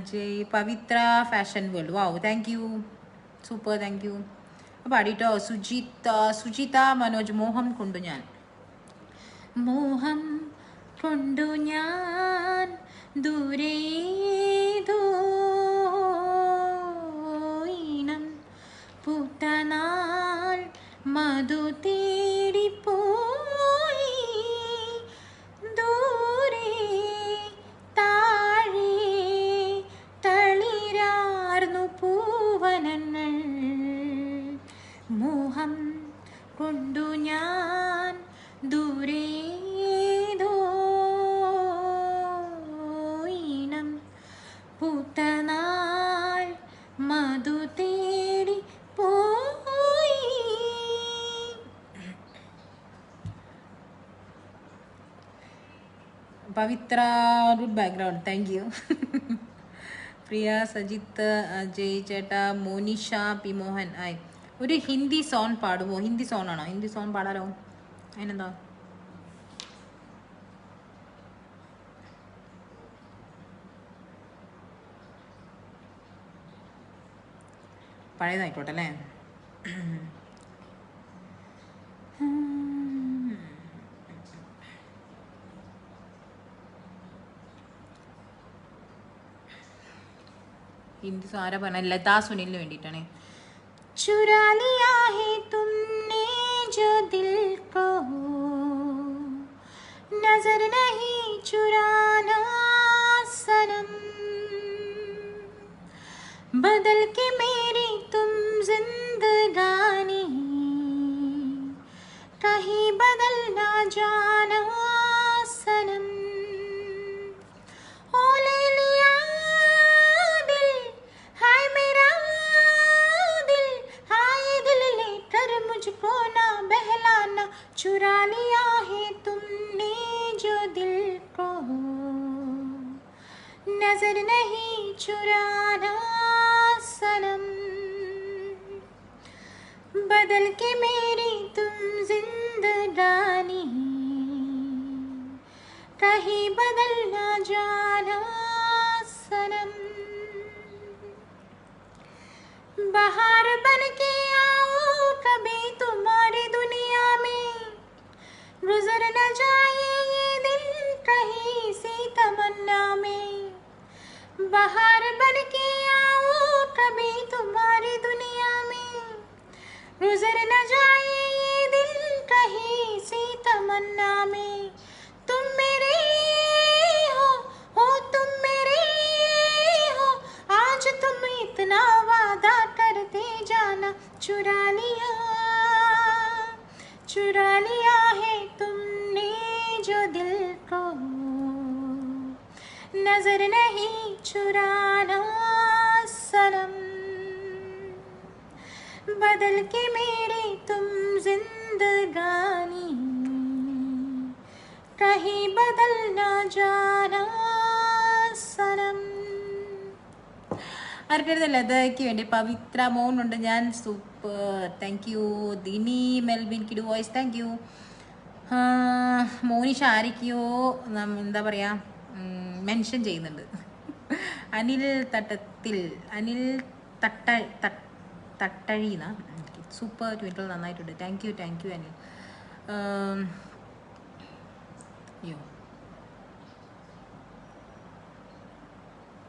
Jai Pavithra fashion world, wow thank you, super, thank you. പാടിട്ടോ. സുജിത മനോജ്, മോഹം കൊണ്ടു ഞാൻ. മോഹം കൊണ്ടു ഞാൻ ദൂരേതോയിനം പൂത്തനാൾ മധു തേടിപ്പോയി. ദൂരെ താഴെ തളിരാർന്നു പൂവനങ്ങൾ. മോഹം കൊണ്ടു ഞാൻ ദൂരേതോയിനം പൂത്തനാൾ മധു തേടി പോയി. പവിത്ര ഗുഡ് ബാക്ക്ഗ്രൗണ്ട്, താങ്ക് യു. പ്രിയ സജിത്ത്, അജയ് ചേട്ടാ, മോനിഷ പി മോഹൻ ആയി. ഒരു ഹിന്ദി സോങ് പാടുമോ? ഹിന്ദി സോങ് ആണോ? ഹിന്ദി സോങ് പാടാലോ, അതിനെന്താ. പഴയതായിക്കോട്ടെ അല്ലേ. ഹിന്ദി സാര പറഞ്ഞ ലതാ സുനിലിന് വേണ്ടിയിട്ടാണ്. ചുരാ ലിയാ ഹേ തുമ്നെ जो दिल को नजर नहीं चुराना सनम. बदल के मेरी तुम जिंदगानी कहीं बदल ना जाना सनम. ओ ले लिया दिल हाय मेरा दिल, हाय दिल लेकर मुझको ना बहलाना. चुरा लिया है तुमने जो दिल को नजर नहीं चुराना सनम. बदल के मेरी तुम जिंदगानी कहीं बदल ना जाना सनम. बाहर बन के आओ कभी तुम्हारी दुनिया में, गुजर न जाए ये दिल कहीं सी तमन्ना में. बाहर बन के आओ कभी तुम्हारी दुनिया में, गुजर न जाए ये दिल कहीं सी तमन्ना में. तुम मेरे हो तुम मेरे हो, आज तुम इतना वादा करते जाना. चुरा लिया है तुमने जो दिल को नजर नहीं चुराना सनम. बदल के मेरी तुम जिंदगानी कहीं बदल ना जाना सनम. ആർക്കരുത് ലതയ്ക്ക് വേണ്ടി പവിത്ര മോനുണ്ട് ഞാൻ. Super, thank you. Dini Melvin കിഡു വോയിസ്, താങ്ക് യു. മോനിഷ ആരൊക്കെയോ എന്താ പറയുക മെൻഷൻ ചെയ്യുന്നുണ്ട്. അനിൽ തട്ടത്തിൽ, അനിൽ തട്ടഴീന സൂപ്പർ ട്വിറ്റർ നന്നായിട്ടുണ്ട്. Thank you Anil. അയ്യോ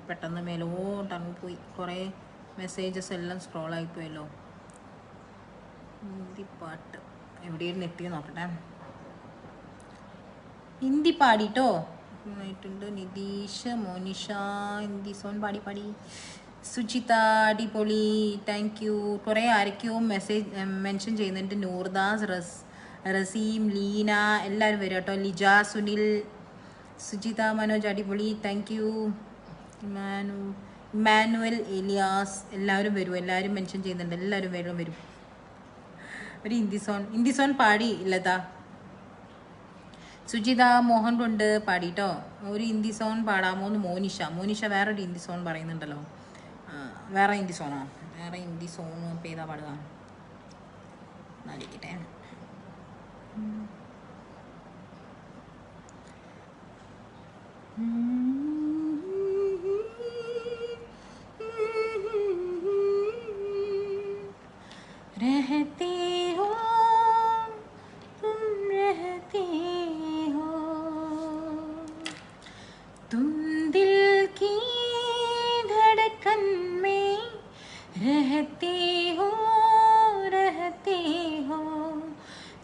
പെട്ടെന്ന് മേലോട്ടങ്ങ് പോയി, കുറേ മെസ്സേജസ് എല്ലാം സ്ക്രോളായിപ്പോയല്ലോ. ഹിന്ദി പാട്ട് എവിടെയായിരുന്നു എത്തിയോ നോക്കട്ടെ. ഹിന്ദി പാടിട്ടോ ആയിട്ടുണ്ട്. നിതീഷ്, മോനിഷ ഹിന്ദി സോൺ പാടി. സുചിത അടിപൊളി, താങ്ക് യു. കുറേ ആരൊക്കെയോ മെസ്സേജ് മെൻഷൻ ചെയ്യുന്നുണ്ട്. നൂർദാസ്, റസീം, ലീന എല്ലാവരും വരും കേട്ടോ. ലിജ, സുനിൽ, സുജിത, മനോജ് അടിപൊളി, താങ്ക് യു. ഇമാനുവൽ, എലിയാസ് എല്ലാവരും വരും. എല്ലാവരും മെൻഷൻ ചെയ്യുന്നുണ്ട്. എല്ലാവരും വരും. ഒരു ഹിന്ദി സോൺ പാടി ലത. സുജിത മോഹൻ കൊണ്ട് പാടിട്ടോ. ഒരു ഹിന്ദി സോൺ പാടാമോ എന്ന് മോനിഷ വേറൊരു ഹിന്ദി സോൺ പറയുന്നുണ്ടല്ലോ. വേറെ ഹിന്ദി സോൺ ഇപ്പം ഏതാ പാടുക എന്നാലിരിക്കട്ടെ. रहते हो तुम, रहते हो तुम दिल की धड़कन में, रहते हो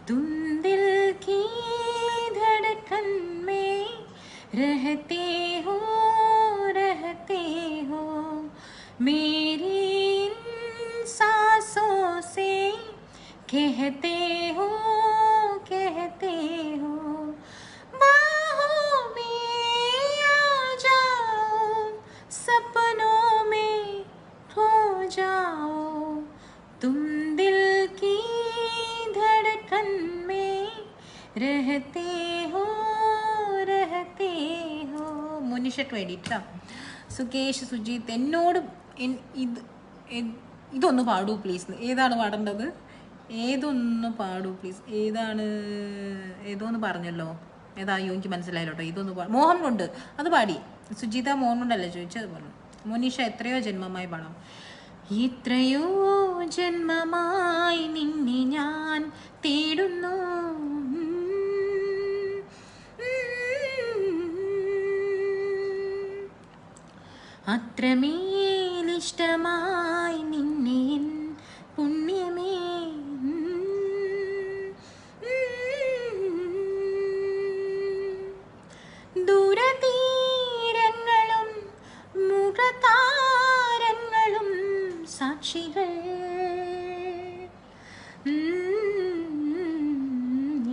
तुम दिल की धड़कन में, रहते हो मेरी इन सांसों से, कहते हो बाहों में आ जाओ, सपनों में खो जाओ, तुम दिल की धड़कन में, रहते हो മുനിഷയ്ക്ക് വേണ്ടിയിട്ടാ. സുകേഷ്, സുജിത്ത് എന്നോട് ഇതൊന്ന് പാടൂ പ്ലീസ്. ഏതാണ് പാടേണ്ടത്? ഏതൊന്ന് പാടൂ പ്ലീസ്. ഏതോന്ന് പറഞ്ഞല്ലോ. ഏതായോ എനിക്ക് മനസ്സിലായല്ലോ കേട്ടോ. ഇതൊന്ന് മോഹൻ കൊണ്ട് അത് പാടി. സുജിത മോഹൻ കൊണ്ടല്ലേ ചോദിച്ചത് പറഞ്ഞു. മുനിഷ എത്രയോ ജന്മമായി പാടാം. എത്രയോ ജന്മമായി നിന്നെ ഞാൻ തേടുന്നു, അത്രമേലിഷ്ടമായി നിന്നെ പുണ്യമേ, ദൂരതീരങ്ങളും മുഖതാരങ്ങളും സാക്ഷികൾ,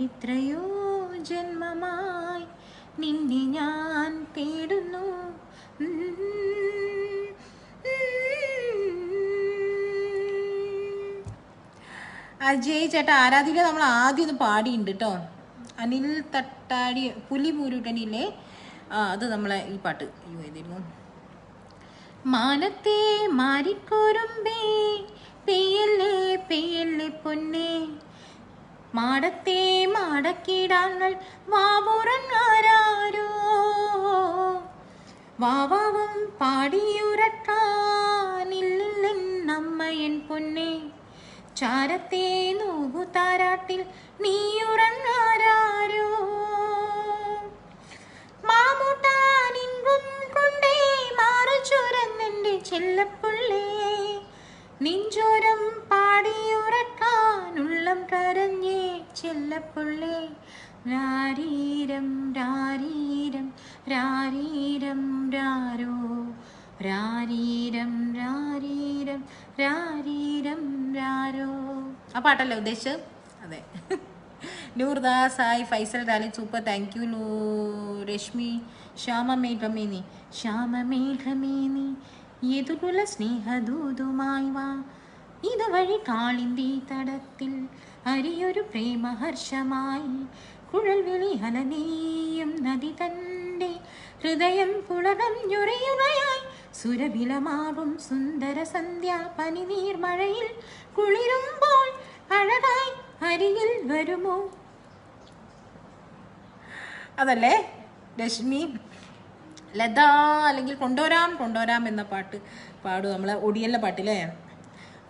എത്രയോ ജന്മമായി നിന്നെ ഞാൻ തേടുന്നു. അജയ് ചേട്ടാ ആരാധിക നമ്മൾ ആദ്യം ഒന്ന് പാടിയുണ്ട് കേട്ടോ. അനിൽ തട്ടാടി പുലിമൂരുട്ടനില്ലേ അത് നമ്മളെ ഈ പാട്ട് ഏതായിരുന്നു? മാനത്തെ മാരിക്കുറുമ്പേ പെയ്യല്ലേ പെയ്യല്ലേ പൊന്നേ, മാടത്തെ മാടക്കിടാങ്ങൾ വാവുറങ്ങാരോ, വാവാവും പാടിയുറക്കാനില്ലെന്നമ്മയൻ പൊന്നേ, ചാരത്തെ നോവു താരാട്ടിൽ നീയുറങ്ങാരോ, മാമൂട്ടാനിൻകും കൊണ്ടേ മാറു ചുരന്നെൻ്റെ ചെല്ലപ്പുള്ളേ, നിഞ്ചോരം പാടിയുറക്കാനുള്ളം കരഞ്ഞേ ചെല്ലപ്പുള്ളേ, രാരീരം രാരീരം രാരീരം രാരോ, രാരീരം രാരീരം രാരീരം രാരോ. ആ പാട്ടല്ലേ ഉദ്ദേശിച്ചത്? അതെ. നൂർദാസ് ഹായ്, ഫൈസൽ റാലി സൂപ്പർ, താങ്ക് യു. രശ്മി, ശ്യാമമേഘമേനി ശ്യാമമേഘമേനി എതുകുല സ്നേഹദൂതുമായി വാ, ഇതുവഴി കാളിന്തി തടത്തിൽ അരിയൊരു പ്രേമഹർഷമായി, കുഴൽവിളി ഹലനീയും നദി തൻ്റെ ഹൃദയം പുളകം ഞൊരയുറയായി, സുരഭിലമാവും സുന്ദര സന്ധ്യ പനിനീർ മഴയിൽ കുളിരുമ്പോൾ അഴകായി അരികിൽ വരുമോ, അതല്ലേ രശ്മി? ലത അല്ലെങ്കിൽ കൊണ്ടുവരാം എന്ന പാട്ട് പാടും, നമ്മളെ ഒടിയല്ല പാട്ടില്ലേ?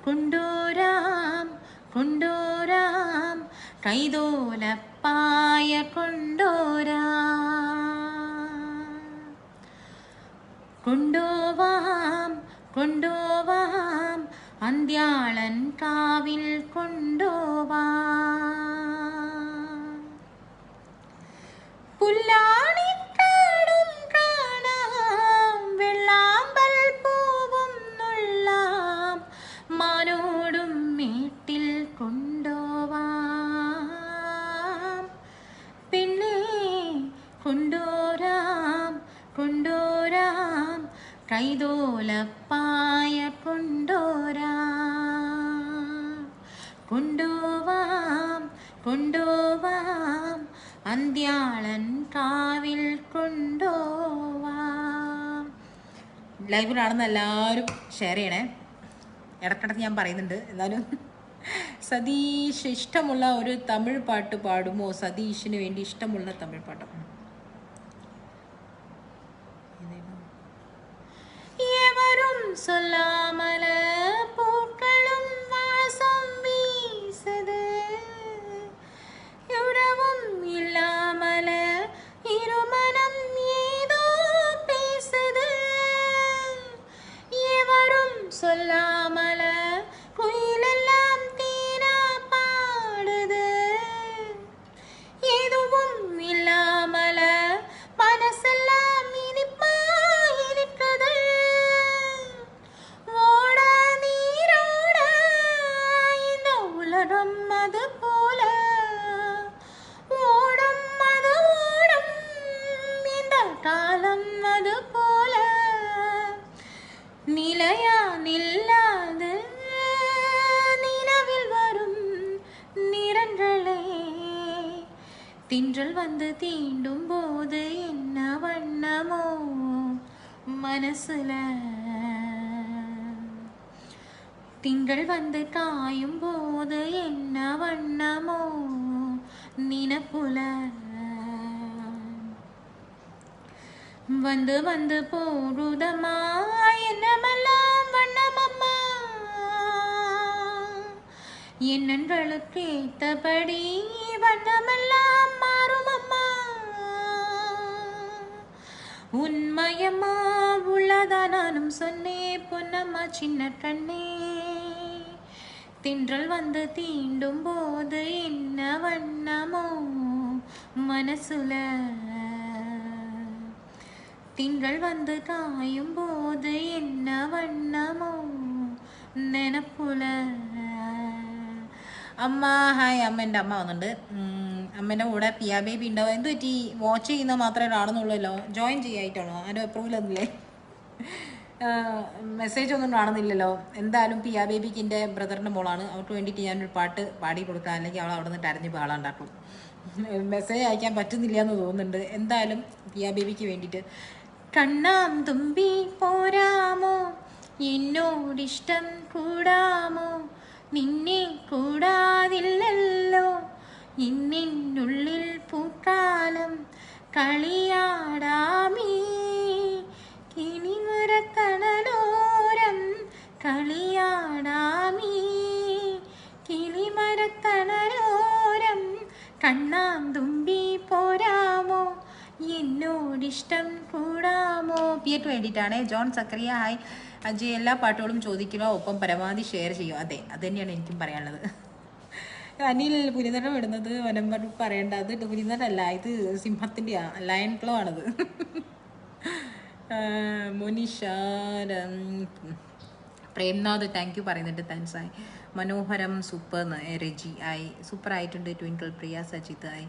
കൊണ്ടുവരാം കൈതോലപ്പായ കൊണ്ടുപോവാം അന്ത്യാളൻ കാവിൽ കൊണ്ടുപോവാം. പുല്ലാണിക്കാടും കാണാം, വെള്ളാമ്പൽ പൂവും നുള്ളാം, മാനോടും മേട്ടിൽ കൊണ്ടുപോവാം. പെണ്ണേ കൊണ്ടുവരാം കൈതോലപ്പായ കൊണ്ടുപോവാം അന്ത്യാളൻ കാവിൽ കൊണ്ടുപോവാം. ലൈവിലാണെന്ന് എല്ലാവരും ഷെയർ ചെയ്യണേ. ഇടക്കിടക്ക് ഞാൻ പറയുന്നുണ്ട്. എന്നാലും സതീഷ് ഇഷ്ടമുള്ള ഒരു തമിഴ് പാട്ട് പാടുമോ? സതീഷിന് വേണ്ടി ഇഷ്ടമുള്ള തമിഴ് പാട്ട്. எவரும் சொல்லாமல பூக்களும் வாசம் வீசுது, உறவும் இல்லாமல இருமனம் ஏதோ பேசுது. எவரும் சொல்லாமல குயிலெல்லாம் தீரா பாடுது, எதுவும் இல்லாமல மனசெல்லாம் இனிப்பா இருக்குது. ஓட நீரோட இந்த உலகம் அது போல, ஓடும் அது ஓடும் இந்த காலம் அது போல, நிலையா நில்லாது நிலவில் வரும் நிறங்களே, தின்றல் வந்து தீண்டும் போது என்ன வண்ணமோ மனசுல, திங்கள் வந்து காயும் போது என்ன வண்ணமோ நினப்புல, வந்து வந்து போடுதம்மா என்னமெல்லாம் வண்ணமம்மா, எண்ணங்களுக்கு ஏத்தபடி வண்ணமெல்லாம் மாறுமம்மா. உண்மையம்மா உள்ளதா நானும் சொன்னேன் பொன்னம்மா சின்ன கண்ணே, தின்றல் வந்து தீண்டும் போது என்ன வண்ணமோ மனசுல, திங்கள் வந்து காயும் போது என்ன வண்ணமோ നെനപ്പുല. അമ്മ ഹായ്, എൻ്റെ അമ്മ വന്നിട്ടുണ്ട്. അമ്മേൻ്റെ കൂടെ പിയ ബേബി ഉണ്ടാവും. എന്ത് പറ്റി? വാച്ച് ചെയ്യുന്നത് മാത്രമേ കാണുന്നുള്ളൂല്ലോ, ജോയിൻ ചെയ്യായിട്ടാണോ? ആരും അപ്രൂവൽ ഒന്നുമില്ലേ? മെസ്സേജ് ഒന്നും കാണുന്നില്ലല്ലോ. എന്തായാലും പിയ ബേബിക്ക് എൻ്റെ ബ്രദറിൻ്റെ മോളാണ്, അവർക്ക് വേണ്ടിയിട്ട് ഞാനൊരു പാട്ട് പാടി കൊടുക്കാം, അല്ലെങ്കിൽ അവൾ അവിടെ നിന്ന് അരഞ്ഞ് പാടാണ്ടാക്കും. മെസ്സേജ് അയക്കാൻ പറ്റുന്നില്ല എന്ന് തോന്നുന്നുണ്ട്. എന്തായാലും പിയ ബേബിക്ക് വേണ്ടിയിട്ട്. കണ്ണാം തുമ്പി പോരാമോ, എന്നോടിഷ്ടം കൂടാമോ, നിന്നെ കൂടാതില്ലല്ലോ ഇന്നിനുള്ളിൽ പൂക്കാലം കളിയാടാമീ, കിളിമരത്തണലോരം കളിയാടാമീ, കിളിമരത്തണലോരം കണ്ണാം തുമ്പി പോരാമോ, എന്നോടിഷ്ടം കൂടാമോ. പിയക്ക് വേണ്ടിയിട്ടാണ്. John Zacharia hi. അജയ് എല്ലാ പാട്ടുകളും ചോദിക്കുക, ഒപ്പം പരമാവധി ഷെയർ ചെയ്യുക. അതെ, അത് തന്നെയാണ് എനിക്കും പറയാനുള്ളത്. അനിൽ പുലിനടം ഇടുന്നത് വനമ്പർ പറയേണ്ട, അത് പുലിനടല്ല, ഇത് സിംഹത്തിൻ്റെ ലയൺ ക്ലോ ആണത്. മുനിഷ പ്രേംനാഥ് താങ്ക് യു പറയുന്നുണ്ട്. താങ്ക്സ് ആയി. മനോഹരം സൂപ്പർ രജി ആയി, സൂപ്പർ ആയിട്ടുണ്ട്. ട്വിങ്കിൾ പ്രിയ സജിത് ആയി.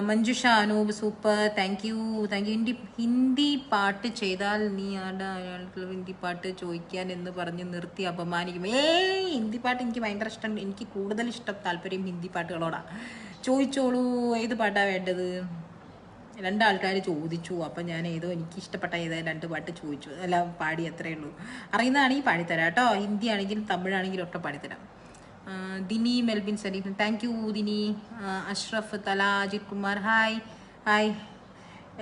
Manjusha Anoop super, thank you thank you. Hindi പാട്ട് ചെയ്താൽ നീ ആടെ അയാൾക്ക് ഹിന്ദി പാട്ട് ചോദിക്കാൻ എന്ന് പറഞ്ഞ് നിർത്തി അപമാനിക്കും. ഹിന്ദി പാട്ട് എനിക്ക് ഭയങ്കര ഇഷ്ടം. എനിക്ക് കൂടുതൽ ഇഷ്ടം താല്പര്യം ഹിന്ദി പാട്ടുകളോടാണ്. ചോദിച്ചോളൂ, ഏത് പാട്ടാണ് വേണ്ടത്? രണ്ടാൾക്കാർ ചോദിച്ചു, അപ്പം ഞാൻ എനിക്ക് ഇഷ്ടപ്പെട്ട രണ്ട് പാട്ട് ചോദിച്ചു, എല്ലാം പാടി, അത്രയേ ഉള്ളൂ. അറിയുന്നതാണെങ്കിൽ പാടിത്തരാം കേട്ടോ. ഹിന്ദി ആണെങ്കിലും തമിഴാണെങ്കിലും ഒക്കെ പാടിത്തരാം. Dini Melbin Sareef thank you Dini. അഷ്റഫ് തല, Ajith Kumar hi. Hi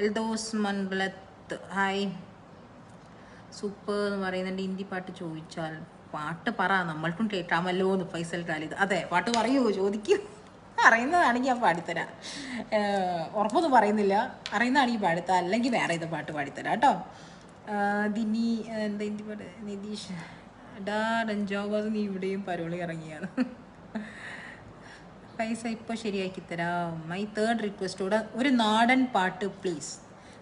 Eldhose Mankulath hi. Super എന്ന് പറയുന്നുണ്ട്. ഹിന്ദി പാട്ട് ചോദിച്ചാൽ പാട്ട് പറ നമ്മൾക്കും കേൾക്കാമല്ലോ എന്ന് ഫൈസൽ ഖാലിദ്. അതെ, പാട്ട് പറയൂ, ചോദിക്കൂ. അറിയുന്നതാണെങ്കിൽ ഞാൻ പാടിത്തരാം. ഉറപ്പൊന്നും പറയുന്നില്ല. അറിയുന്നതാണെങ്കിൽ പാടിത്തരാം, അല്ലെങ്കിൽ വേറെ ഇത് പാട്ട് പാടിത്തരാം കേട്ടോ. ദിനി എന്താ ഹിന്ദി പാട്ട്? നിതീഷ് ഡാ രഞ്ജാവാസ് നീ ഇവിടെയും പരോളി ഇറങ്ങിയാണ്. പൈസ ഇപ്പോൾ ശരിയാക്കി തരാം. മൈ തേർഡ് റിക്വസ്റ്റോടെ ഒരു നാടൻ പാട്ട് പ്ലീസ്.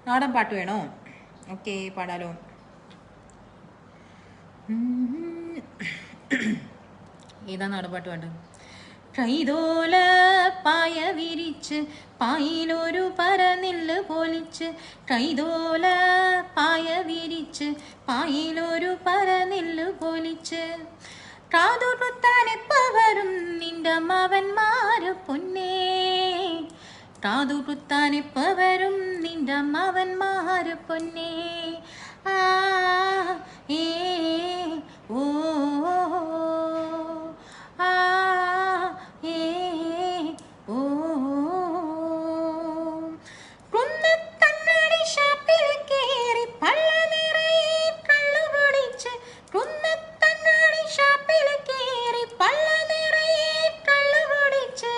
നാടൻ പാട്ട് വേണോ? ഓക്കെ, പാടാലോ. ഏതാ നാടൻ പാട്ട് വേണ്ടത്? കൈതോല പായ വിരിച്ച് പായിലൊരു പരനില്ല് പൊലിച്ച്, കൈതോല പായ വിരിച്ച് പായിലൊരു പരനില്ല് പൊലിച്ച്, കാതുകുത്താനെപ്പ വരും നിന്റെ മവന്മാര് പൊന്നേ, കാതുകുത്താനെപ്പ വരും നിന്റെ മവന്മാര് പൊന്നേ. ആ ഏ ഓ ആ ഏ ഓ. കുന്നത്തങ്ങാടി ഷാപ്പിൽ കേറി പള്ള നിറയെ കള്ളു കുടിച്ച്, കുന്നത്തങ്ങാടി ഷാപ്പിൽ കേറി പള്ള നിറയെ കള്ളു കുടിച്ച്,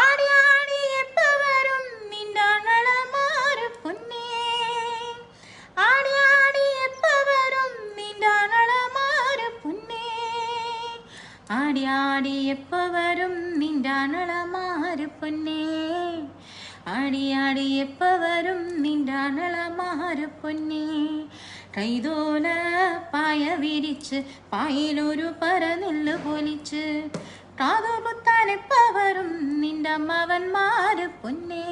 ആടി ആടി എപ്പ വരും നിന്റെ അണളമാര് പൊന്നേ, ആടി ആടി എപ്പ വരും നിന്റെ അണളമാര് പൊന്നേ, ആടി ആടി എപ്പ വരും നിന്റെ അണളമാര് പൊന്നേ, ആടി ആടി എപ്പ വരും നിന്റെ അണളമാര് പൊന്നേ. കൈതോല പായ വിരിച്ച് പായിലൊരു പരനില്ല് പൊലിച്ച്, കാതുകുത്താനെപ്പ വരും നിന്റെ മവന്മാര് പൊന്നേ,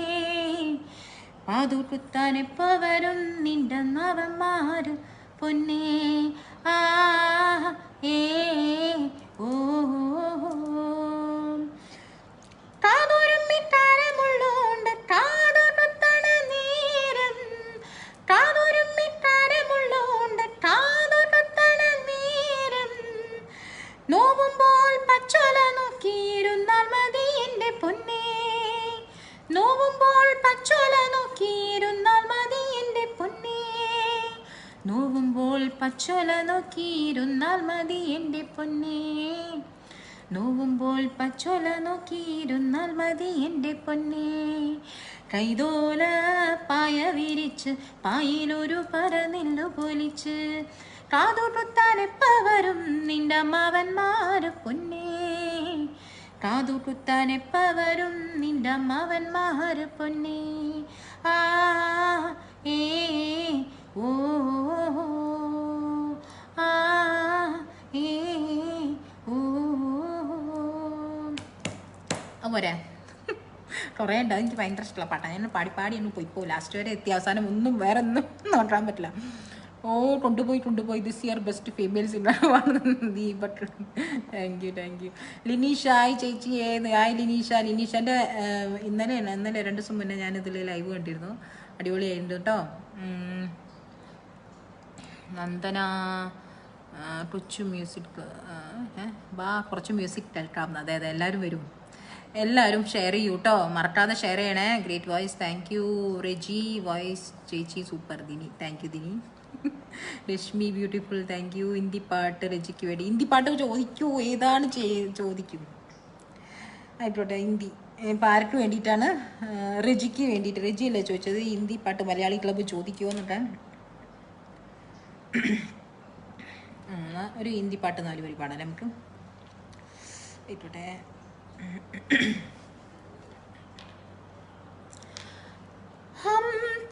കാതുകുത്താനെപ്പ വരും നിന്റെ മവന്മാര് പൊന്നേ. ആ ഏ ഓ. കാതോരമ്മി താരമുള്ളോണ്ട് കാതോട്ടത്തണ നേരം, കാതോരമ്മി താരമുള്ളോണ്ട് കാതോട്ടത്തണ നേരം, നോവുമ്പോൾ പച്ചോല നോക്കിയിരുന്നാൽ മതി എൻ്റെ പൊന്നേ, നോവുമ്പോൾ പച്ചോല നോക്കിയിരുന്നാൽ മതി എൻ്റെ പൊന്നേ, നോവുമ്പോൾ പച്ചോല നോക്കിയിരുന്നാൽ മതി എൻ്റെ പൊന്നേ, നോവുമ്പോൾ പച്ചോല നോക്കിയിരുന്നാൽ മതി എൻ്റെ പൊന്നേ. കൈതോല പായ വിരിച്ച് പായിലൊരു പരനില്ലു പൊലിച്ച്, കാതുകുത്താനെപ്പ വരും നിന്റെ അമ്മാവന്മാര് പൊന്നേ, കാതുകുത്താനെപ്പ വരും നിന്റെ അമ്മാവന്മാര് പൊന്നേ. ആ ഏ ഓ ആ ഏ ഓ. പോരെ, കുറേ ഉണ്ട്. എനിക്ക് ഭയങ്കര ഇഷ്ടമുള്ള പാട്ടാണ്. ഞാൻ പാടി പാടി ഒന്ന് പോയിപ്പോ ലാസ്റ്റ് വരെ എത്തി. അവസാനം ഒന്നും വേറെ ഒന്നും നോക്കാൻ പറ്റില്ല. ഓ കൊണ്ടുപോയി this year best female singer Deepak. Thank you. Lineesha hi ചേച്ചി. ഹായ് ലിനീഷ. ലിനീഷൻ്റെ ഇന്നലെ 2 ദിവസം മുന്നേ ഞാനിതിൽ ലൈവ് കണ്ടിരുന്നു. അടിപൊളിയായിരുന്നു കേട്ടോ. നന്ദന കൊച്ചു മ്യൂസിക് കുറച്ച് മ്യൂസിക് കേൾക്കാം. അതെ എല്ലാവരും വരും, എല്ലാവരും ഷെയർ ചെയ്യൂ കേട്ടോ, മറക്കാതെ ഷെയർ ചെയ്യണേ. Great voice, thank you. Reji voice ചേച്ചി super. Dini thank you. Dini Reshmi beautiful, thank you. Hindi പാട്ട് റെജിക്ക് വേണ്ടി. ഹിന്ദി പാട്ട് ചോദിക്കൂ, ഏതാണ് ചോദിക്കും. ആയിക്കോട്ടെ, ഹിന്ദി ഇപ്പം ആർക്ക് വേണ്ടിയിട്ടാണ്? റെജിക്ക് വേണ്ടിയിട്ട്. റെജി അല്ലേ ചോദിച്ചത് ഹിന്ദി പാട്ട് മലയാളി ക്ലബ്ബ് ചോദിക്കുമോ എന്നൊക്കെ. ഒരു ഹിന്ദി പാട്ട് 4 വരി പാടാം നമുക്ക്. ആയിക്കോട്ടെ. हम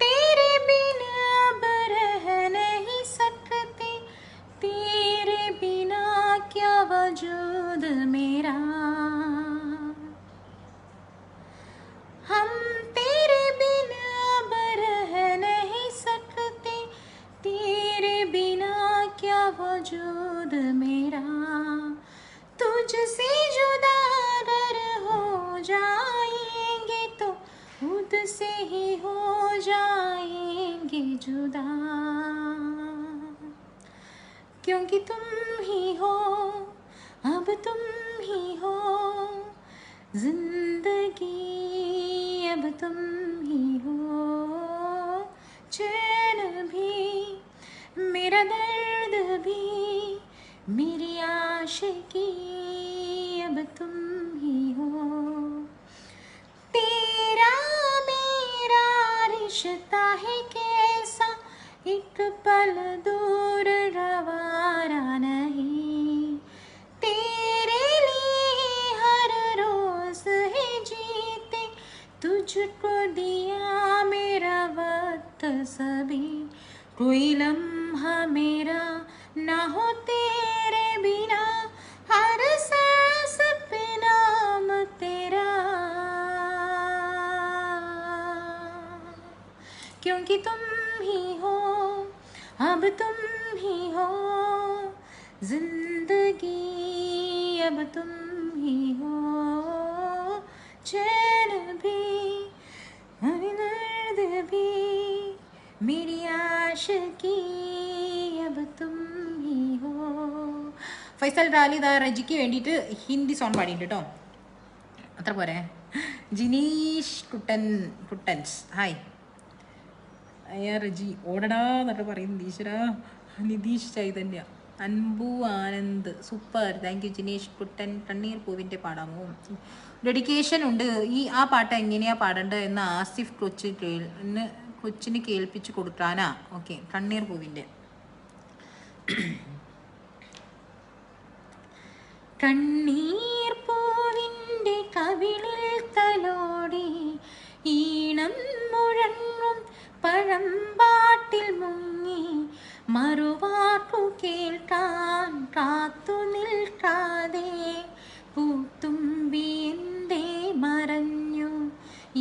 तेरे बिना अब रह नहीं सकते, तेरे बिना क्या वजूद मेरा, हम तेरे बिना अब रह नहीं सकते, तेरे बिना क्या वजूद मेरा, तुझसे जुदा अगर हो जाएंगे तो खुद से ही हो जाएंगे जुदा, क्योंकि तुम ही हो, अब तुम ही हो जिंदगी अब तुम ही हो, चैन भी मेरा दर्द भी मेरी आशिकी अब तुम ही हो। तेरा मेरा रिश्ता है कैसा, एक पल दूर रवाना नहीं। तेरे लिए हर रोज है जीते, तुझको दिया मेरा वक्त सभी। कोई लम्हा मेरा ना हो तेरे बिना, हर सांस पे नाम तेरा, क्योंकि तुम ही हो, अब तुम ही हो जिंदगी, अब तुम ही हो, चैन भी दर्द भी मेरी आशिकी अब तुम ही हो. ഫൈസൽ റാലി ദാ റജിക്ക് വേണ്ടിയിട്ട് ഹിന്ദി സോങ് പാടിയിട്ട് കേട്ടോ. അത്ര പോരെ. ജിനീഷ് കുട്ടൻസ് ഹായ്. അയ്യാ റജി ഓടടാ എന്നൊക്കെ പറയുന്നത് ഈശ്വര. Nitheesh Chaithanya, Anbu Anand super, thank you. Jinesh Kuttan കണ്ണീർ പൂവിൻ്റെ പാടാമോ? ഡെഡിക്കേഷൻ ഉണ്ട്. ആ പാട്ട് എങ്ങനെയാണ് പാടേണ്ടത് എന്ന് ആസിഫ് കൊച്ചിന് കേൾപ്പിച്ച് കൊടുക്കാനാ. ഓക്കെ, കണ്ണീർ പൂവിൻ്റെ. കണ്ണീർ പൂവിൻ്റെ കവിളിൽ തലോടി ഈണം മുഴങ്ങും പഴമ്പാട്ടിൽ മുങ്ങി മറുവാക്കു കേൾക്കാൻ കാത്തു നിൽക്കാതെ പൂത്തുമ്പി എന്തേ മറഞ്ഞു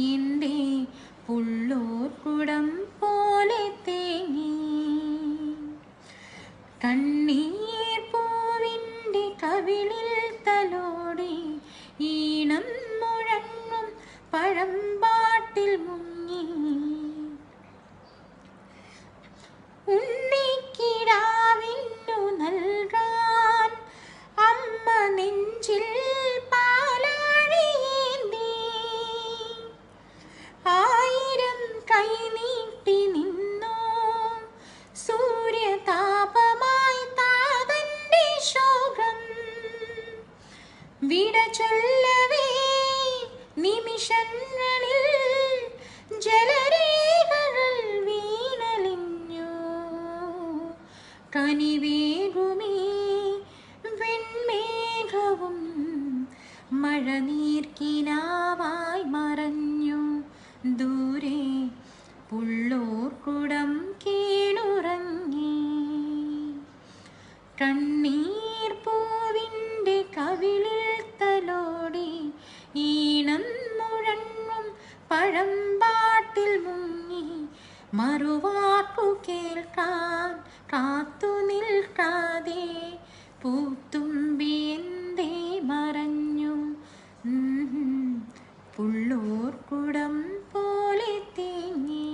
എൻ്റെ പുള്ളൂർക്കുടം പോലെ തേങ്ങി. കണ്ണീർ പൂവിൻ്റെ കവിളിൽ തലോടി ഈണം മുഴങ്ങും പഴമ്പാട്ടിൽ മുങ്ങി ഉണ്ണിക്കിടാവിന്നു നൽകാൻ അമ്മ നെഞ്ചിൽ പാലാഴിയേന്തി ആയിരം കൈ നീട്ടി നിന്നു സൂര്യതാപമായി താതന്റെ ശോകം വിട ചൊല്ലവേ നിമിഷങ്ങളിൽ ജലരേഖകൾ വീണലിഞ്ഞു കനിവേകുമേ വെൺമേഘവും മഴനീർക്കിനാവായി മറഞ്ഞു ദൂരെ പുള്ളൂർക്കുടം കീഴുറങ്ങി. കണ്ണീർ പൂവിൻ്റെ കവിളിൽ തലോടി ഈണം മുഴങ്ങും പഴമ്പാട്ടിൽ മുങ്ങി മറുവാക്കു കേൾക്കാൻ കാത്തു നിൽക്കാതെ പൂത്തുമ്പി എന്തേ മറഞ്ഞു പുള്ളൂർക്കുടം പോലെ തേങ്ങി.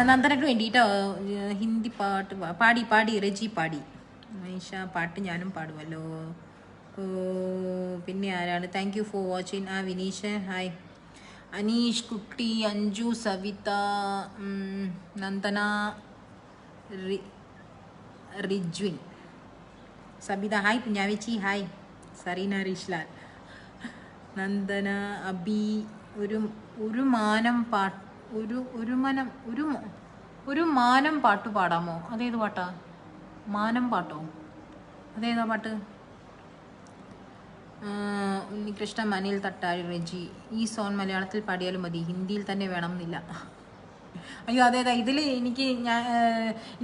നന്ദനക്ക് വേണ്ടിയിട്ടോ ഹിന്ദി പാട്ട് പാടി റജി പാടി. മൈഷ പാട്ട് ഞാനും പാടുമല്ലോ. പിന്നെ ആരാണ്? Thank you for watching. Vineesh hi. Aneesh കുട്ടി, അഞ്ജു, സവിത, നന്ദന, റിജ്വിൻ, സബിത ഹായ്. കുഞ്ഞാവേച്ചി ഹായ്. സറീന റിഷ്ലാൽ, നന്ദന, അബി. ഒരു മാനം പാട്ട് പാടാമോ? അതേത് പാട്ടാ? മാനം പാട്ടോ? അതേതാ പാട്ട്? ഉണ്ണികൃഷ്ണ, മനിൽ തട്ടാരി, റെജി. ഈ സോങ് മലയാളത്തിൽ പാടിയാലും മതി, ഹിന്ദിയിൽ തന്നെ വേണം എന്നില്ല. അയ്യോ അതേതാ? ഇതിൽ എനിക്ക് ഞാൻ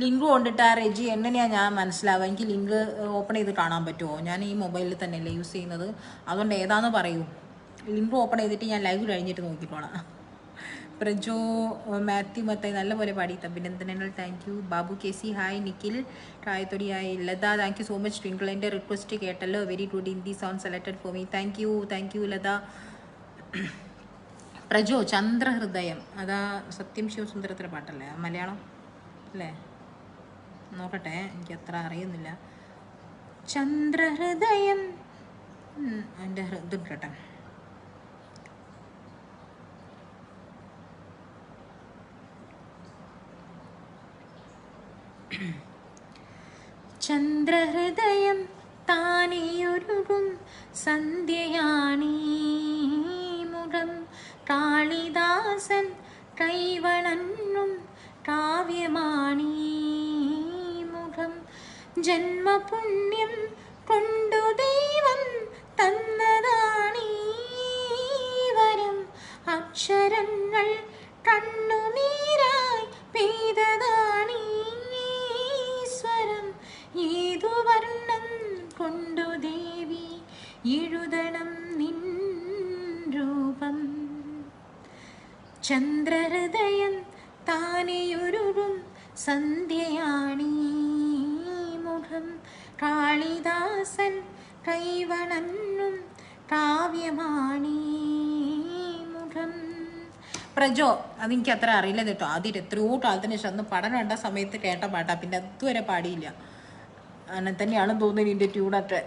ലിങ്ക് കൊണ്ടിട്ട് റെജി എങ്ങനെയാണ് ഞാൻ മനസ്സിലാവുക? എനിക്ക് ലിങ്ക് ഓപ്പൺ ചെയ്ത് കാണാൻ പറ്റുമോ? ഞാൻ ഈ മൊബൈലിൽ തന്നെയല്ലേ യൂസ് ചെയ്യുന്നത്, അതുകൊണ്ട് ഏതാണെന്ന് പറയൂ. ലിങ്ക് ഓപ്പൺ ചെയ്തിട്ട് ഞാൻ ലൈവ് കഴിഞ്ഞിട്ട് നോക്കിക്കോളാം. പ്രജോ, മാത്യു മത്തായി നല്ലപോലെ പാടി. അഭിനന്ദനങ്ങൾ, thank you. Babu K C hi. Nikhil Kayathodi hi. Latha thank you so much. Twinkle എൻ്റെ റിക്വസ്റ്റ് കേട്ടല്ലോ, very good Hindi song selected for me. Thank you Latha. Prajo, ചന്ദ്രഹൃദയം അതാ സത്യം ശിവസുന്ദരത്തിൻ്റെ പാട്ടല്ലേ? മലയാളം അല്ലേ? നോക്കട്ടെ, എനിക്ക് അത്ര അറിയുന്നില്ല. ചന്ദ്രഹൃദയം എൻ്റെ ഇത് കേട്ടെ. ചന്ദ്രഹൃദയം താനെയൊരുകും സന്ധ്യയാണീ മുഖം കാളിദാസൻ കൈവണങ്ങും കാവ്യമാണീ മുഖം ജന്മപുണ്യം കൊണ്ടു ദൈവം തന്നതാണീ വരം അക്ഷരങ്ങൾ കണ്ണുനീരായി പെയ്തതാണീ സ്വരം ഏതു വർണ്ണം കൊണ്ടു ദേവി എഴുതണം നിൻ രൂപം ചന്ദ്രഹൃദയം താനെയൊരുകും സന്ധ്യയാണീ മുഖം കാളിദാസൻ കൈവണങ്ങും കാവ്യമാണീ മുഖം. പ്രജോ അതെനിക്ക് അത്ര അറിയില്ല കേട്ടോ. ആദ്യം എത്രയോ കാലത്തിന് ശേഷം അന്ന് പഠനം കണ്ട സമയത്ത് കേട്ട പാട്ടാ, പിന്നെ അതുവരെ പാടിയില്ല. അങ്ങനെ തന്നെയാണെന്ന് തോന്നുന്നു ഇതിൻ്റെ ട്യൂണൊക്കെ.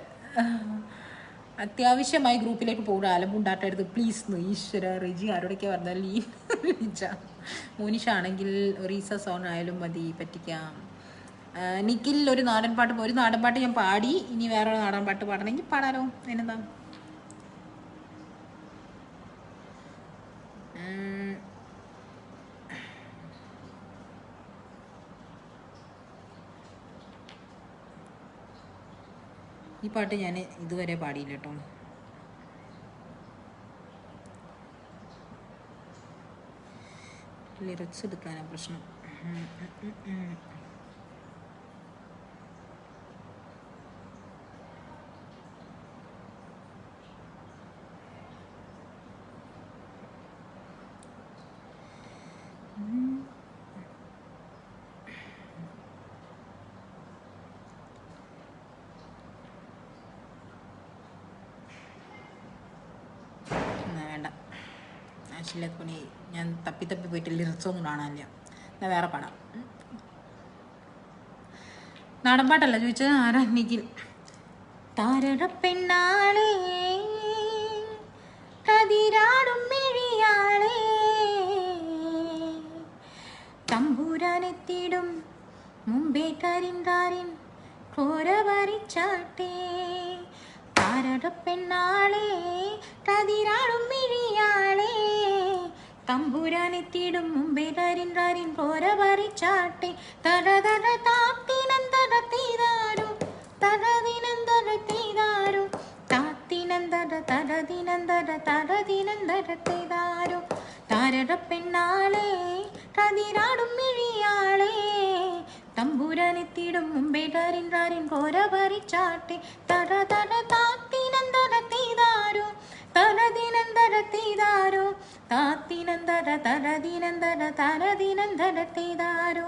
അത്യാവശ്യമായി ഗ്രൂപ്പിലേക്ക് പോകുക അലമ്പുണ്ടാട്ടരുത് പ്ലീസ് എന്ന്. ഈശ്വര റിജി ആരോടൊക്കെ പറഞ്ഞാൽ ലീജ മോനിഷ ആണെങ്കിൽ റീസ സോങ് ആയാലും മതി, പറ്റിക്കാം. നിഖിൽ ഒരു നാടൻ പാട്ട് ഞാൻ പാടി, ഇനി വേറെ നാടൻ പാട്ട് പാടണമെങ്കിൽ പാടാലോ, അതിനെന്താ. ഈ പാട്ട് ഞാൻ ഇതുവരെ പാടിയില്ല കേട്ടോ. ലിറിക്സ് എടുക്കാനാണ് പ്രശ്നം. വേണ്ട, ആവശ്യമില്ലാത്ത പണി. ഞാൻ തപ്പി പോയിട്ട് ലിറിക്സൊന്നും കാണാനില്ല. എന്നാൽ വേറെ പാടാം. നാടൻ പാട്ടല്ല ചോദിച്ചത്. ആരാ? നിഖിൽ. താരടപ്പെണ്ണാളേ കതിരാടും മെഴിയാളേ തമ്പൂരാനെത്തിയിടും മുമ്പേ കരിങ്കാരിൻ കോരവരിച്ചാട്ടേ. താരടപ്പെണ്ണാളേ കതിരാടും മെഴിയാളേ തമ്പൂരാനെത്തിയിടും മുമ്പേ കരിങ്കാരിൻ കോരവരിച്ചാട്ടേ. തരതര താത്തിനന്തര തീരാരോ തരദിനന്തര തീരാരോ താത്തിനന്തര തരദിനന്തര തരദിനന്തര തീരാരോ. താരടപ്പെണ്ണാളേ കതിരാടും മെഴിയാളേ തമ്പൂരാനെത്തിയിടും മുമ്പേ കരിങ്കാരിൻ കോരവരിച്ചാട്ടേ. തരതര താത്തിനന്തര തീരാരോ തരദിനന്തര തീരാരോ താത്തിനന്തര തരദിനന്തര തരദിനന്തര തീരാരോ.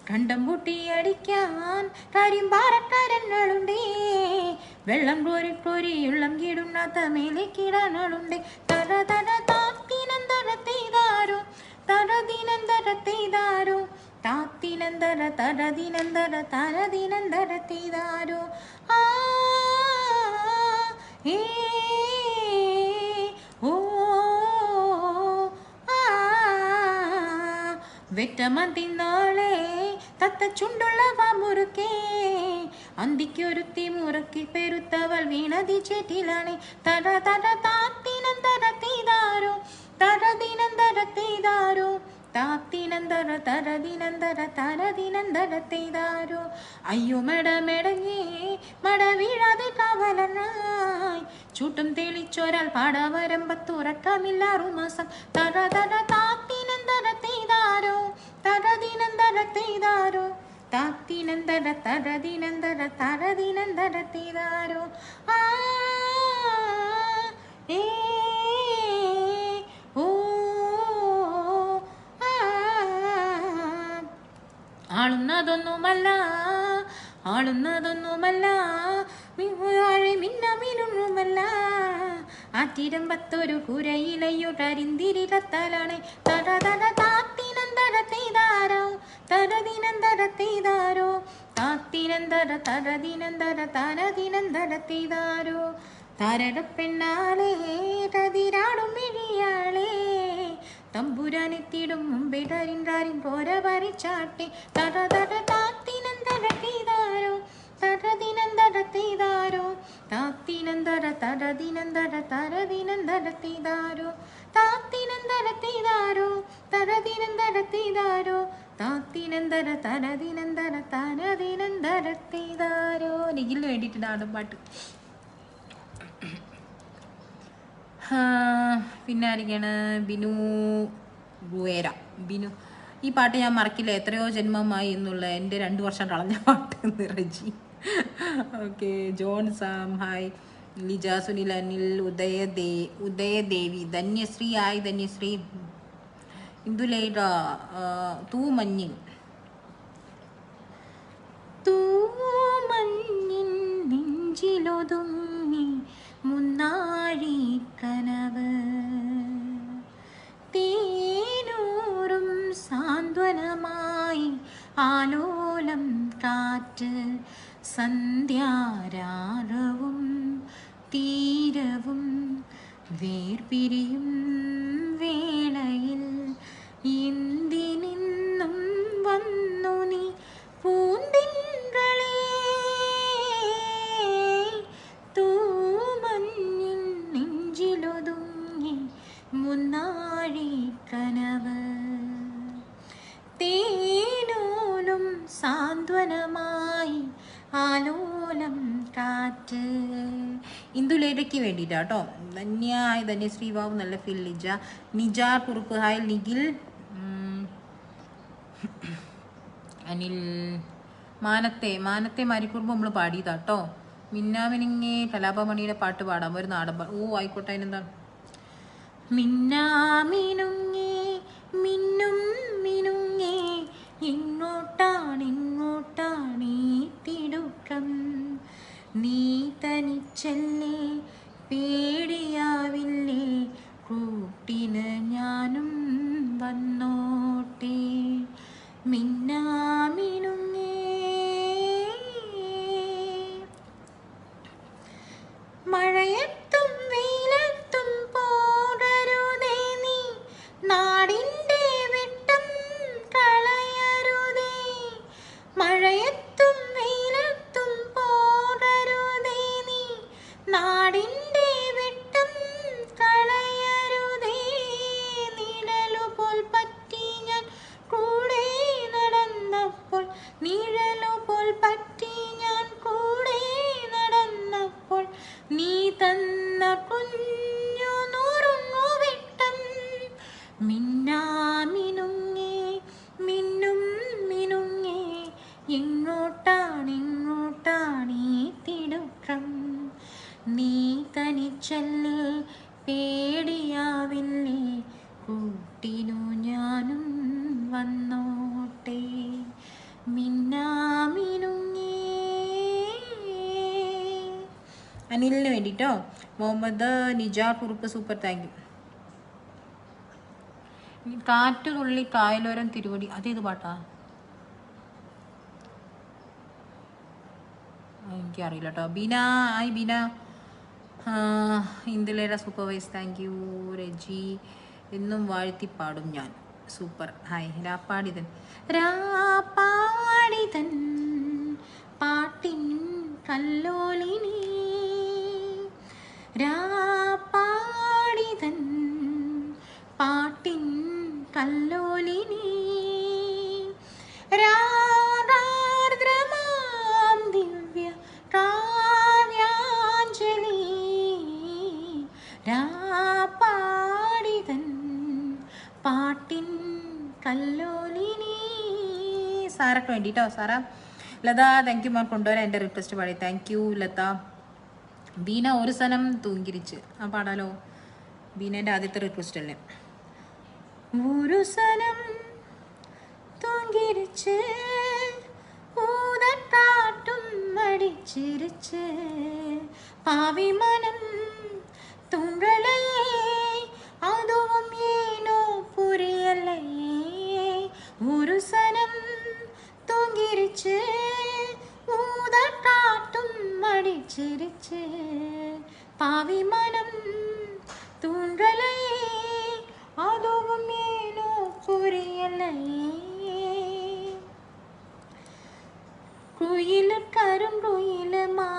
കണ്ടം പൂട്ടിയടിക്കാൻ കരിമ്പാറക്കാരങ്ങളുണ്ടേ വെള്ളം കോരിയുള്ളം കിടുന്നാത്ത മേലെ കിടങ്ങളുണ്ടേ. തരതര താത്തിനന്തര തീരാരോ തരദിനന്തര തീരാരോ താത്തിനന്തര തരദിനന്തര തരദിനന്തര തീരാരോ. ആ ഏ ഓ ആ വെറ്റമതിന്നാളെ തത്ത ചുണ്ടുള്ളവ മുറുക്കേ അന്തിക്കൊരുത്തി മുറുക്കി പെരുത്തവൾ വീണതി ചേറ്റിലാണ്. തര തര താത്തിനന്തര തീരാരോ തരദിനന്തര തീരാരോ താത്തിനന്തര തരദിനന്തര തരദിനന്തര തീരാരോ. അയ്യോ മെടമെടങ്ങി മട വീഴാതെ കാവലനായി ചൂട്ടും തെളിച്ചൊരാൾ പാടവരമ്പത്തുറക്കമില്ലാറു മാസം. തര തര താത്തിനന്തര തീരാരോ തരദിനന്തര തീരാരോ താത്തിനന്തര തരദിനന്തര തരദിനന്തര തീരാരോ. ആ ഏ ഓ ആളുന്നതൊന്നുമല്ല മിന്നമിലൊന്നുമല്ല ആറ്റിരമ്പത്തൊരു കുരയിലയൊട്ടരിന്തിരിടത്താലാണ്. തര തര താത്തിനന്തര തീരാരോ തരദിനന്തര തീരാരോ താത്തിനന്തര തരദിനന്തര തരദിനന്തര തീരാരോ. താരടപ്പെണ്ണാളേ കതിരാടും മെഴിയാളേ തമ്പുരാനെത്തിയിടും മുമ്പേ കരിങ്കാരിൻ കോരവരിച്ചാട്ടേ. തര തര താത്തിനന്തര തരതിനന്തരത്തിതാരോ താത്തിനന്തര തരതിനന്തര തരതിനന്തരത്തിതാരോ താത്തിനന്തരത്തിതാരോ തരതിനന്തരത്തിതാരോ താത്തിനന്തര തരതിനന്തര തരതിനന്തരത്തിതാരോ. നിഖിലിന് വേണ്ടിയിട്ട് നാടൻ പാട്ട്. പിന്നെ ആയിരിക്കാണ് ബിനു ഗുവേര. ബിനു, ഈ പാട്ട് ഞാൻ മറക്കില്ല, എത്രയോ ജന്മമായി എന്നുള്ള എൻ്റെ 2 വർഷം കളഞ്ഞ പാട്ട് Reji. Okay. John Sam hi. Lija Sunil Anil Udayadevi Dhanyashree hi Dhanyashree. Indulekha തൂ മഞ്ഞിൻ നെഞ്ചിലൊതുങ്ങി മുന്നാഴി കനവ് തേനൂറും സാന്ത്വനമായി ആലോലം കാറ്റ് സന്ധ്യാരാഗവും തീരവും വേർപിരിയും വേളയിൽ എന്തിനിന്നും വന്നു നീ പൂന്തിങ്കളേ തൂമഞ്ഞിൻ നെഞ്ചിലൊതുങ്ങി മുന്നാഴി കനവ് തേനോലും സാന്ത്വനമായി ആലോലം കാറ്റ്. ഇന്ദുലേഖയ്ക്ക് വേണ്ടിയിട്ടാട്ടോ. ധന്യായി ധന്യശ്രീ ബാബു നല്ല ഫീൽ. നിജാർ കുറുപ്പ് ഹായ്. നിഖിൽ അനിൽ മാനത്തെ മാരിക്കുറുമ്പ് നമ്മൾ പാടിയതാട്ടോ. മിന്നാമിനിങ്ങേ കലാപമണിയുടെ പാട്ട് പാടാം, ഒരു നാടൻ പാട്ട്. ഓ ആയിക്കോട്ടെ. അതിനെന്താണ്? മിന്നാമിനുങ്ങേ മിന്നും മിനുങ്ങേ എങ്ങോട്ടാണെങ്ങോട്ടാണീ തിടുക്കം നീ തനിച്ചല്ലേ പേടിയാവില്ലേ കൂട്ടിന് ഞാനും വന്നോട്ടെ മിന്നാമിനുങ്ങേ. മഴയത്തും വെയിലത്തും പോകരുതേ നീ നാടിൻ്റെ വെട്ടം കളയരുതേ. മഴയത്തും വെയിലത്തും പോകരുതേ നീ നാടിൻ്റെ വെട്ടം കളയരുതേ. നിഴലുപോൽ പറ്റി ഞാൻ കൂടെ നടന്നപ്പോൾ നിഴലുപോൽ പറ്റി ഞാൻ കൂടെ നടന്നപ്പോൾ നീ തന്ന കുഞ്ഞു നുറുങ്ങു വെട്ടം മിന്നാമിനുങ്ങേ മിന്നും മിനുങ്ങേ എങ്ങോട്ടാണെങ്ങോട്ടാണീ തിടുക്കം നീ തനിച്ചല്ലേ പേടിയാവില്ലേ കൂട്ടിനു ഞാനും വന്നോട്ടെ മിന്നാമിനുങ്ങേ. അനിലിന് വേണ്ടിട്ടോ. Muhammad Nijar Kurup super, thank you. കാറ്റു തുള്ളി കായലോരം തിരുവടി, അതേത് പാട്ടാ? എനിക്കറിയില്ല കേട്ടോ. Beena hi Beena. Indulekha supervise, thank you. Reji എന്നും വാഴ്ത്തിപ്പാടും ഞാൻ, സൂപ്പർ ഹായ്. രാപ്പാടിതൻ പാട്ടിൻ കല്ലോലിനി രാപ്പാടിതൻ പാട്ടിൻ കല്ലോലിനി രാഗാർദ്രമാം ദിവ്യ കാവ്യാഞ്ജലി രാപ്പാടിതൻ പാട്ടിൻ കല്ലോലിനി. സാറക്ക് വേണ്ടിട്ടോ. Sara Latha thank you ma'am, കൊണ്ടുവരാൻ എൻ്റെ റിക്വസ്റ്റ് പാടി, താങ്ക് യു ലത. ബീന ഒരു സനം തൂങ്കിരിച്ച് ആ പാടാലോ. ബീനേൻ്റെ ആദ്യത്തെ റിക്വസ്റ്റ് അല്ലേ. ഒരു സനം തൂങ്കിരിച്ച് ഊതക്കാട്ടും മടിച്ചിരിച്ച് പാവിമനം തുങ്കലയേ അതുവും ഏനോ പുരിയല്ലയേ. ഒരു സനം തൂങ്കിരിച്ച് ഊതക്കാട്ടും മടിച്ചിരിച്ച് പാവിമനം തുങ്കലയേ അതുവും ഏനോ പുരിയല്ലയേ. കുയില് കരും കുയില് മാ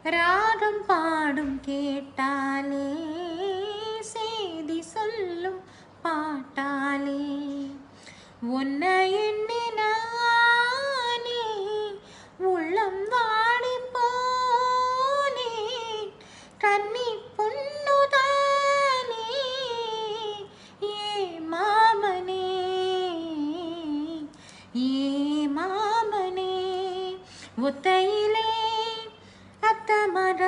ராகம் பாடும் கேட்டாலே செய்தி சொல்லும் பாட்டாலே உன்னை எண்ணி நானே உள்ளம் வாடி போனே கண்ணி பொண்ணுதானே ஏ மாமனே ஏ மாமனே ஒத்தையிலே அத்தமர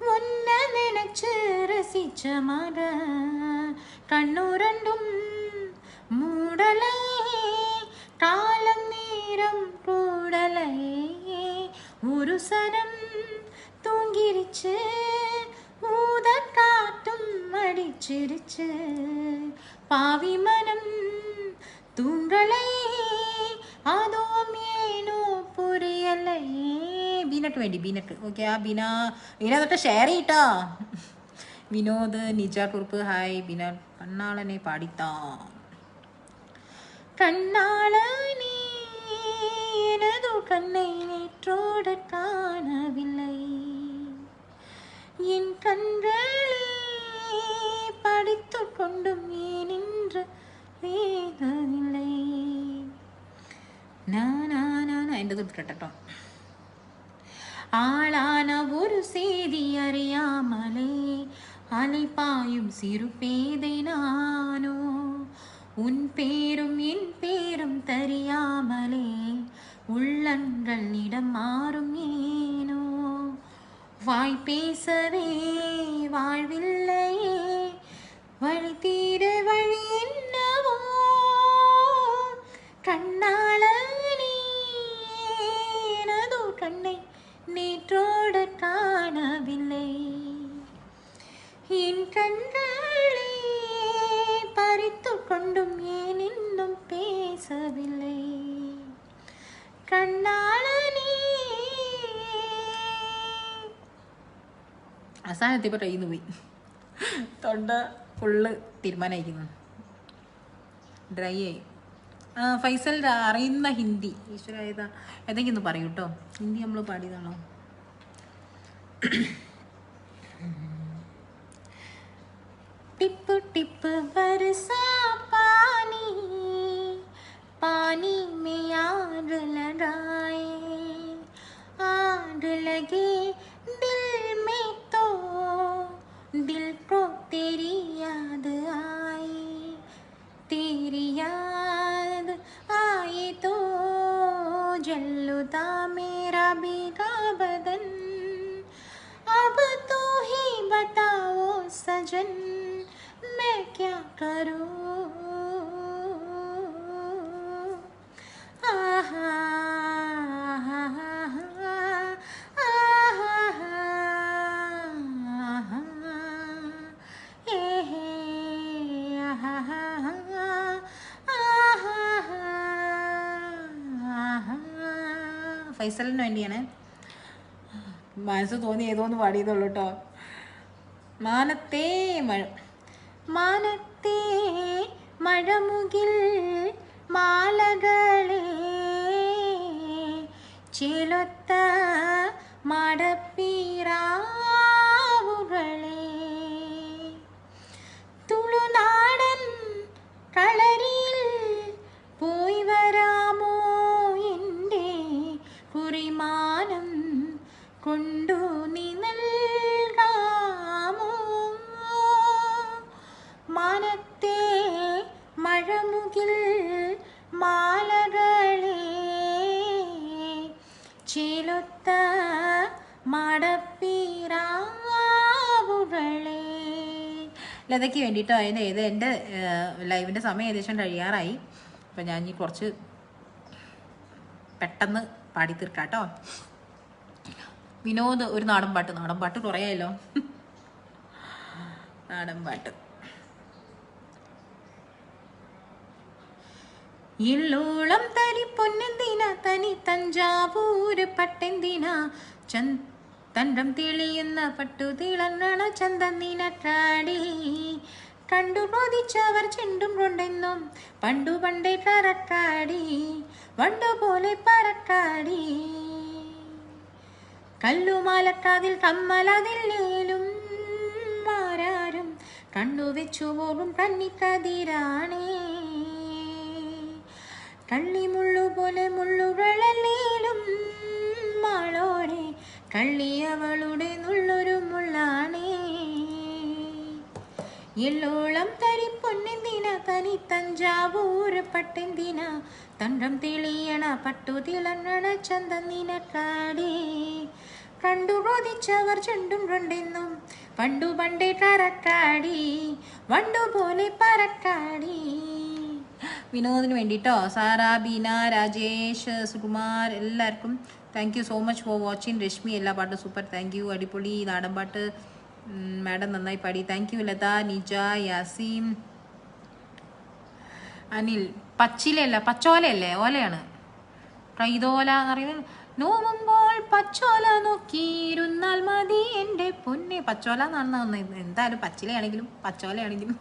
உன்னை நினைச்சு ரசிச்ச மர கண்ணுரண்டும் மூடலை காலம் நேரம் கூடலை ஒரு சனம் தூங்கிருச்சு ஊத காட்டும் அடிச்சிருச்சு பாவி மனம் தூங்கலை അതും ഏനോ പുരിയല്ലേ ബീനക്ക് വേണ്ടി ബീനക്ക് ഓക്കെ ആ ബീന തൊട്ട് ഷെയർ ചെയ്യട്ടോ വിനോദ് നിജ കുറുപ്പ് ഹായ് ബീന കണ്ണാളനെ പാടിത്താ കണ്ണാളനേ எனது கண்ணை நேற்றோட காணவில்லை என் கண்களே படித்து கொண்டும் ஏன் என்று வேதவில்லை എൻ്റെ തൊട്ടിട്ടോ ആളാന ഒരു செய்தி അറിയാമലേ அலைபாயும் சிறு பேதை நானோ உன் பேரும் என் பேரும் தெரியாமலே உள்ளங்கள் இடம் மாறும் ஏனோ வாய் பேசவே வாழ்வில்லையே வழி தீர வழி என்னவோ கண்ணாளனே எனது கண்ணை நேற்றோடு காணவில்லை என் கண்களை பறித்து கொண்டும் ஏன் இன்னும் பேசவில்லை കണ്ണാളനേ അവസാനം എത്തിയപ്പോൾ ട്രെയിന്ന് പോയി തൊണ്ട ഫുള്ള് തീരുമാനമായിരിക്കുന്നു ഡ്രൈ ആയി ഫൈസൽ അറിയുന്ന ഹിന്ദി ഈശ്വര ഏതെങ്കിലും ഒന്ന് പറയൂ കേട്ടോ ഹിന്ദി നമ്മൾ പാടിയതാണോ टिप टिप बरसा पानी पानी में आग लगाए आग लगे दिल में तो दिल को तेरी याद आए तेरी याद आए तो जल्लुदा मेरा भीगा बदन अब तो ही बताओ सजन मैं क्या करूं आहा ഫൈസലിന് വേണ്ടിയാണ് മനസ്സ് തോന്നി ഏതോന്ന് പാടിയതുള്ളൂ കേട്ടോ മാനത്തേ മഴ മാനത്തേ മഴമുകിൽ മാലകളെ ചേലൊത്ത മടപ്പീരാവുകളെ തുളുനാടൻ കളരിൽ പോയി വരാമോ എൻ്റെ കുറിമാനം കൊണ്ടു നീ നൽകാമോ മാനത്തെ മഴമുകിൽ മാലകളെ ചേലൊത്ത മടപ്പീരാവുകളെ ലതയ്ക്ക് വേണ്ടിയിട്ടോ അതിൻ്റെ എൻ്റെ ലൈവിൻ്റെ സമയം ഏകദേശം കഴിയാറായി അപ്പം ഞാൻ ഈ കുറച്ച് പെട്ടെന്ന് പാടി തീർക്കാം കേട്ടോ വിനോദ് ഒരു നാടൻ പാട്ട് കുറേ ആയല്ലോ നാടൻ പാട്ട് എള്ളോളം തരി പൊന്നെന്തിന തനി തഞ്ചാവൂര് പട്ടെന്തിന തണ്ടം തെളിയുന്ന പട്ടു തിളങ്ങണ ചന്തന്നിനാടി കണ്ടു ബോധിച്ചവർ ചെണ്ടും കൊണ്ടെന്നും പണ്ടു പണ്ടേ പറക്കാടി വണ്ടു പോലെ പറക്കാടി കല്ലുമാലക്കാതിൽ കമ്മലതില്ലേലും ആരാരും കണ്ണുവെച്ചു പോകും കന്നിക്കതിരാണേ. കള്ളിമുള്ളുപോലെ മുള്ളുകളല്ലേലും മാളോടെ കള്ളിയവളുടെ നുള്ളൊരു മുള്ളാണേ. എള്ളോളം തരി പൊന്നെന്തിന തനി തഞ്ചാവൂര് പട്ടെന്തിന തണ്ടം തെളിയണ പട്ടു തിളങ്ങണ ചന്തം നിനക്കാടേ. കണ്ടു ബോധിച്ചവർ ചുണ്ടും കൊണ്ടെന്നും പണ്ടു പണ്ടേ കറക്കാടി വണ്ടുപോലെ പറക്കാടി. വിനോദിന് വേണ്ടിട്ടോ സാറ, ബീന, രാജേഷ്, സുകുമാർ എല്ലാവർക്കും thank you so much for watching. Reshmi എല്ലാ പാട്ടും സൂപ്പർ, താങ്ക് യു. അടിപൊളി നാടൻ പാട്ട് മാഡം നന്നായി പാടി, താങ്ക് യു. ലത, നിജ, യാസീം, അനിൽ. പച്ചിലയല്ല പച്ചോലയല്ലേ, ഓലയാണ് കൈതോല എന്ന് പറയുന്നത്. നോവുമ്പോൾ പച്ചോല നോക്കിയിരുന്നാൽ മതി എൻ്റെ പൊന്നെ. പച്ചോല എന്നാണ് എന്തായാലും പച്ചിലയാണെങ്കിലും പച്ചോലയാണെങ്കിലും.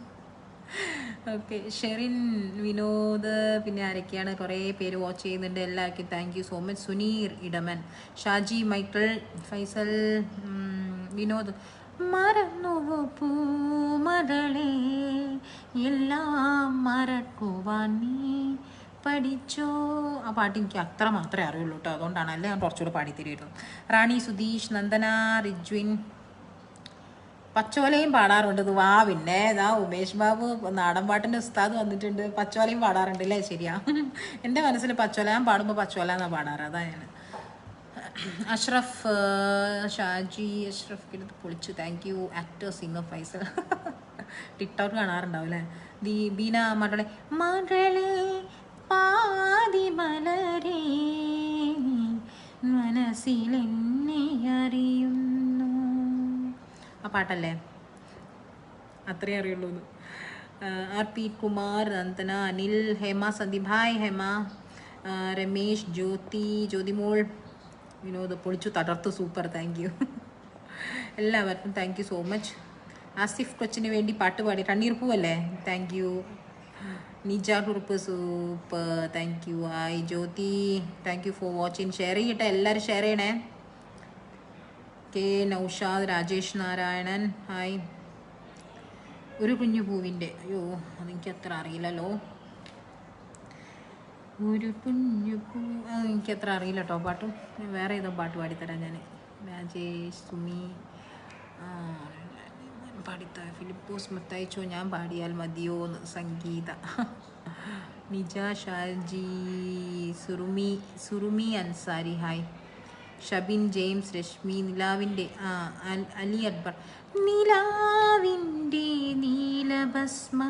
ഓക്കെ, ഷെറിൻ, വിനോദ്, പിന്നെ ആരൊക്കെയാണ് കുറേ പേര് വാച്ച് ചെയ്യുന്നുണ്ട്. എല്ലാവർക്കും thank you so much. Suneer Idaman, Shaji, Michael, Faisal, Vinod. മറന്നുവോ പൂമകളെ എല്ലാം മറക്കുവാൻ നീ പഠിച്ചോ. ആ പാട്ട് എനിക്ക് അത്ര മാത്രമേ അറിയുള്ളൂ കേട്ടോ, അതുകൊണ്ടാണ്, അല്ലേ ഞാൻ കുറച്ചുകൂടെ പാടിത്തരുമായിരുന്നു. റാണി, സുധീഷ്, നന്ദന, റിജ്വിൻ. പച്ചോലയും പാടാറുണ്ട്. ഇത് വാ, പിന്നെ ഇതാ ഉമേഷ് ബാബു നാടൻ പാട്ടിൻ്റെ ഉസ്താദ് വന്നിട്ടുണ്ട്. പച്ചോലയും പാടാറുണ്ട് അല്ലേ? ശരിയാ, എൻ്റെ മനസ്സിൽ പച്ചോല, ഞാൻ പാടുമ്പോൾ പച്ചോല എന്നാണ് പാടാറ്, അതാ ഞാൻ. അഷ്റഫ്, ഷാജി, അഷ്റഫ് എടുത്ത് പൊളിച്ചു, thank you. Actor, singer Faisal. TikTok കാണാറുണ്ടാവും അല്ലേ? ബീന, മകളെ മകളെ പാതി മലരേ മനസ്സിലെന്നെ അറിയുന്നു. ആ പാട്ടല്ലേ? അത്രേ അറിയുള്ളൂ. R P Kumar, Nandana, Anil, Hema, Sandeep, hi Hema, Ramesh, Jyothi, Jyothimol, Vinod പൊളിച്ചു തകർത്തു, സൂപ്പർ, താങ്ക് യു. എല്ലാവർക്കും thank you so much. Asif കൊച്ചിന് വേണ്ടി പാട്ട് പാടി, കണ്ണീർ പൂവല്ലേ, thank you. Nija Kurup, super, thank you. Hi Jyothi, thank you for watching. Share ചെയ്യട്ടെ, എല്ലാവരും ഷെയർ ചെയ്യണേ. K Naushad, Rajesh Narayanan, hi. ഒരു കുഞ്ഞു പൂവിൻ്റെ, അയ്യോ അതെനിക്ക് അത്ര അറിയില്ലല്ലോ. ഒരു കുഞ്ഞു പൂ, എനിക്കത്ര അറിയില്ല കേട്ടോ പാട്ടും. വേറെ ഏതോ പാട്ട് പാടിത്തരാം ഞാൻ. രാജേഷ്, സുമി പാടിത്തരാം. ഫിലിപ്പോസ് മത്തയച്ചോ, ഞാൻ പാടിയാൽ മതിയോ? സംഗീത, നിജ, ഷാജി, സുറുമി അൻസാരി, ഹായ്. ഷബിൻ, ജെയിംസ്, രശ്മി, നിലാവിൻ്റെ, അലി അക്ബർ. നിലാവിൻ്റെ നീലഭസ്മ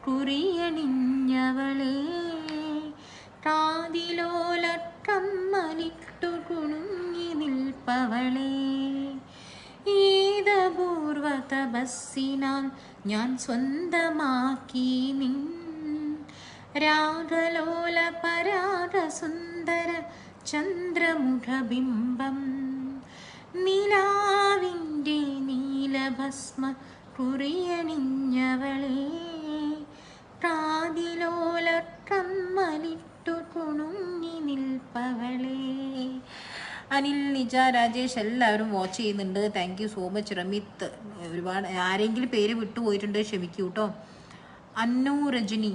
കുറിയണിഞ്ഞവളെ കാതിലോലക്കമ്മലിട്ടു കുണുങ്ങി നിൽപ്പവളെ ഏതപൂർവ തപസ്സിനാൽ ഞാൻ സ്വന്തമാക്കി നിൻ രാഗലോല പരാഗ സുന്ദര ചന്ദ്രമുഖബിംബം. നിലാവിൻ്റെ നീലഭസ്മ കുറിയണിഞ്ഞവളെ പ്രാതിലോല കമ്മലിട്ടു കുണുങ്ങി നിൽപ്പവളെ. അനിൽ, നിജ, രാജേഷ് എല്ലാവരും വാച്ച് ചെയ്യുന്നുണ്ട്, thank you so much. Ramith, ഒരുപാട് ആരെങ്കിലും പേര് വിട്ടുപോയിട്ടുണ്ട് ക്ഷമിക്കൂ കേട്ടോ. Annu, Rajani,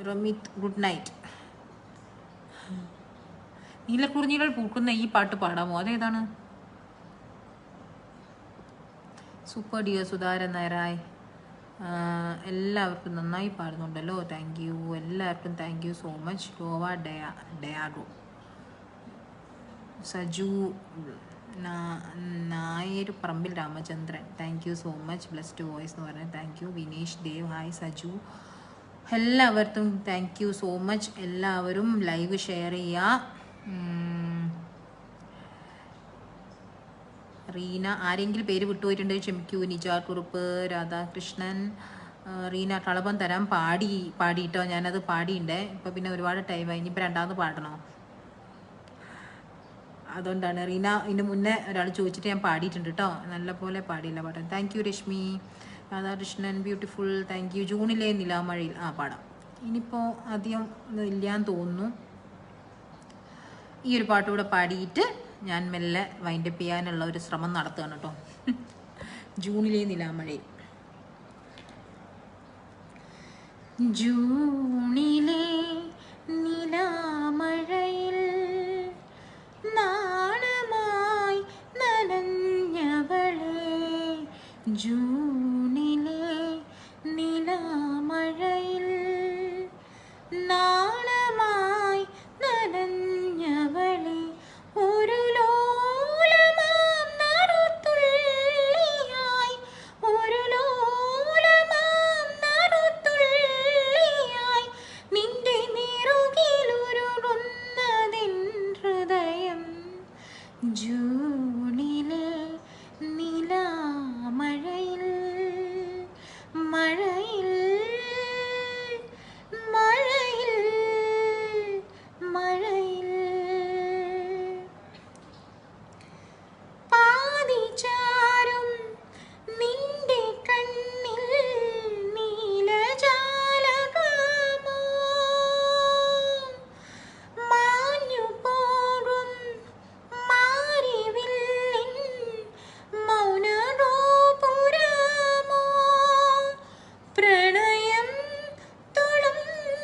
Ramith, good night. നീലക്കുറിഞ്ഞികൾ പൂക്കുന്ന ഈ പാട്ട് പാടാമോ? അതേതാണ്? സൂപ്പർ ഡിയർ സുധാരൻ നായരായ്. എല്ലാവർക്കും നന്നായി പാടുന്നുണ്ടല്ലോ, താങ്ക് യു. എല്ലാവർക്കും thank you so much. Goa Diego, Saju, Nair Parambil Ramachandran, thank you so much. Blessed voice എന്ന് പറഞ്ഞാൽ thank you. Vinesh Dev, hi Saju. എല്ലാവർക്കും താങ്ക് യു സോ മച്ച്. എല്ലാവരും ലൈവ് ഷെയർ ചെയ്യുക. റീന, ആരെങ്കിലും പേര് വിട്ടുപോയിട്ടുണ്ടെങ്കിൽ ക്ഷമിക്കൂ. നിജാർ കുറുപ്പ്, രാധാകൃഷ്ണൻ, റീന. കളഭം തരാം പാടിയിട്ടോ, ഞാനത് പാടിയിണ്ടേ. ഇപ്പം പിന്നെ ഒരുപാട് ടൈമായി, ഇനിയിപ്പോൾ രണ്ടാമത് പാടണോ? അതുകൊണ്ടാണ്. റീന, ഇതിന് മുന്നേ ഒരാൾ ചോദിച്ചിട്ട് ഞാൻ പാടിയിട്ടുണ്ട് കേട്ടോ, നല്ല പോലെ പാടിയില്ല പാട്ടാൻ. Thank you Reshmi. Radhakrishnan, beautiful, thank you. ജൂണിലെ നിലാമഴയിൽ പാടാം. ഇനിയിപ്പോൾ അധികം ഇല്ലാന്ന് തോന്നുന്നു. ഈ ഒരു പാട്ടുകൂടെ പാടിയിട്ട് ഞാൻ മെല്ലെ വൈൻഡപ്പ് ചെയ്യാനുള്ള ഒരു ശ്രമം നടത്തുകയാണ് കേട്ടോ. ജൂണിലെ നിലാമഴയിൽ. ജൂണിലെ നിലാമഴയിൽ നാണമായി നനഞ്ഞവളെ, ജൂണിലെ നിലാമഴയിൽ നാണമായി നനഞ്ഞവളെ, ഒരു ലോലമാം നറുത്തുള്ളിയായി, ഒരു ലോലമാം നറുത്തുള്ളിയായി നിന്റെ നിറുകിലുരുകുന്നതിൻ ഹൃദയം, ജൂണിലെ നിലാമഴയിൽ മഴയിൽ മഴയിൽ മഴയിൽ പാതിചാരും നിന്റെ കണ്ണിൽ നീലജാലകമോ, മാഞ്ഞു പോകും മാരിവില്ലിൻ മൗനഗോപുരമോ, പ്രണയം തുളുമ്പുമോർമ്മയിൽ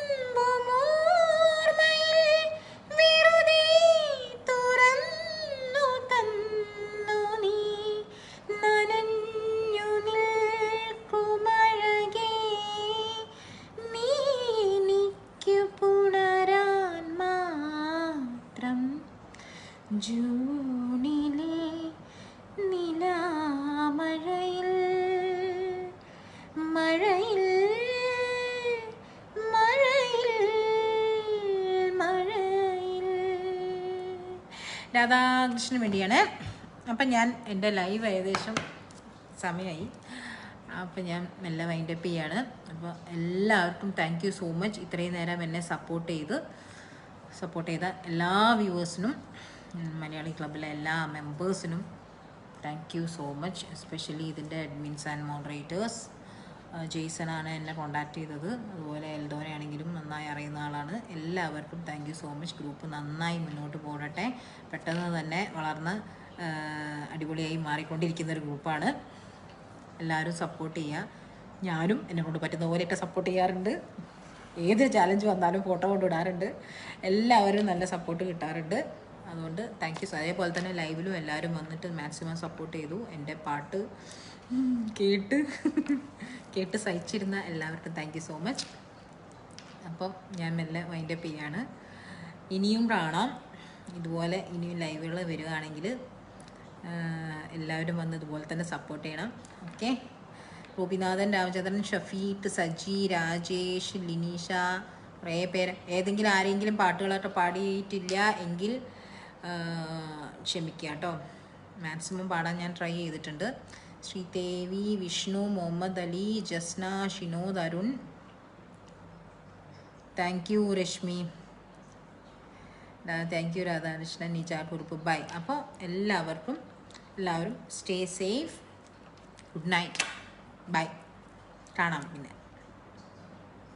വെറുതെ തുറന്നു തന്നു നീ, നനഞ്ഞു നിൽക്കുമഴകേ നീ എനിക്കു പുണരാൻ മാത്രം, ജൂണിലെ നിലാമഴയിൽ മഴയിൽ മഴയിൽ മഴയിൽ. രാധാകൃഷ്ണന് വേണ്ടിയാണ്. അപ്പം ഞാൻ എൻ്റെ ലൈവ് ഏകദേശം സമയമായി. അപ്പം ഞാൻ മെല്ലെ വൈൻഡപ്പ് ചെയ്യാണ്. അപ്പോൾ എല്ലാവർക്കും താങ്ക് യു സോ മച്ച്. ഇത്രയും നേരം എന്നെ സപ്പോർട്ട് ചെയ്ത എല്ലാ വ്യൂവേഴ്സിനും, മലയാളി ക്ലബിലെ എല്ലാ മെമ്പേഴ്സിനും thank you so much. Especially ഇതിൻ്റെ അഡ്മിൻസ് ആൻഡ് മോഡറേറ്റേഴ്സ്. ജെയ്സനാണ് എന്നെ കോണ്ടാക്ട് ചെയ്തത്, അതുപോലെ എൽദോനെയാണെങ്കിലും നന്നായി അറിയുന്ന ആളാണ്. എല്ലാവർക്കും thank you so much. Group നന്നായി മുന്നോട്ട് പോകട്ടെ. പെട്ടെന്ന് തന്നെ വളർന്ന് അടിപൊളിയായി മാറിക്കൊണ്ടിരിക്കുന്നൊരു ഗ്രൂപ്പാണ്. എല്ലാവരും സപ്പോർട്ട് ചെയ്യുക. ഞാനും എന്നെക്കൊണ്ട് പറ്റുന്ന പോലെയൊക്കെ സപ്പോർട്ട് ചെയ്യാറുണ്ട്. ഏത് ചാലഞ്ച് വന്നാലും ഫോട്ടോ കൊണ്ടിടാറുണ്ട്. എല്ലാവരും നല്ല സപ്പോർട്ട് കിട്ടാറുണ്ട്. അതുകൊണ്ട് താങ്ക് യു. അതേപോലെ തന്നെ ലൈവിലും എല്ലാവരും വന്നിട്ട് മാക്സിമം സപ്പോർട്ട് ചെയ്തു. എൻ്റെ പാട്ട് കേട്ട് സഹിച്ചിരുന്ന എല്ലാവർക്കും താങ്ക് യു സോ മച്ച്. അപ്പം ഞാൻ മെല്ലെ വൈൻഡപ്പ് ചെയ്യാണ്. ഇനിയും കാണാം. ഇതുപോലെ ഇനിയും ലൈവുകൾ വരികയാണെങ്കിൽ എല്ലാവരും വന്ന് ഇതുപോലെ തന്നെ സപ്പോർട്ട് ചെയ്യണം. ഓക്കെ. ഗോപിനാഥൻ, രാമചന്ദ്രൻ, ഷഫീഖ്, സജി, രാജേഷ്, ലിനീഷ, കുറേ പേര്. ഏതെങ്കിലും ആരെങ്കിലും പാട്ടുകളൊക്കെ പാടിയിട്ടില്ല എങ്കിൽ ക്ഷമിക്കുക കേട്ടോ. മാക്സിമം പാടാൻ ഞാൻ ട്രൈ ചെയ്തിട്ടുണ്ട്. Sreedevi, Vishnu, Muhammad Ali, Jasna, Shinod, Arun, thank you Reshmi, thank you Radhakrishnan, Nijar Kurup. Bye. അപ്പോൾ എല്ലാവരും stay safe. Good night. Bye. കാണാം പിന്നെ.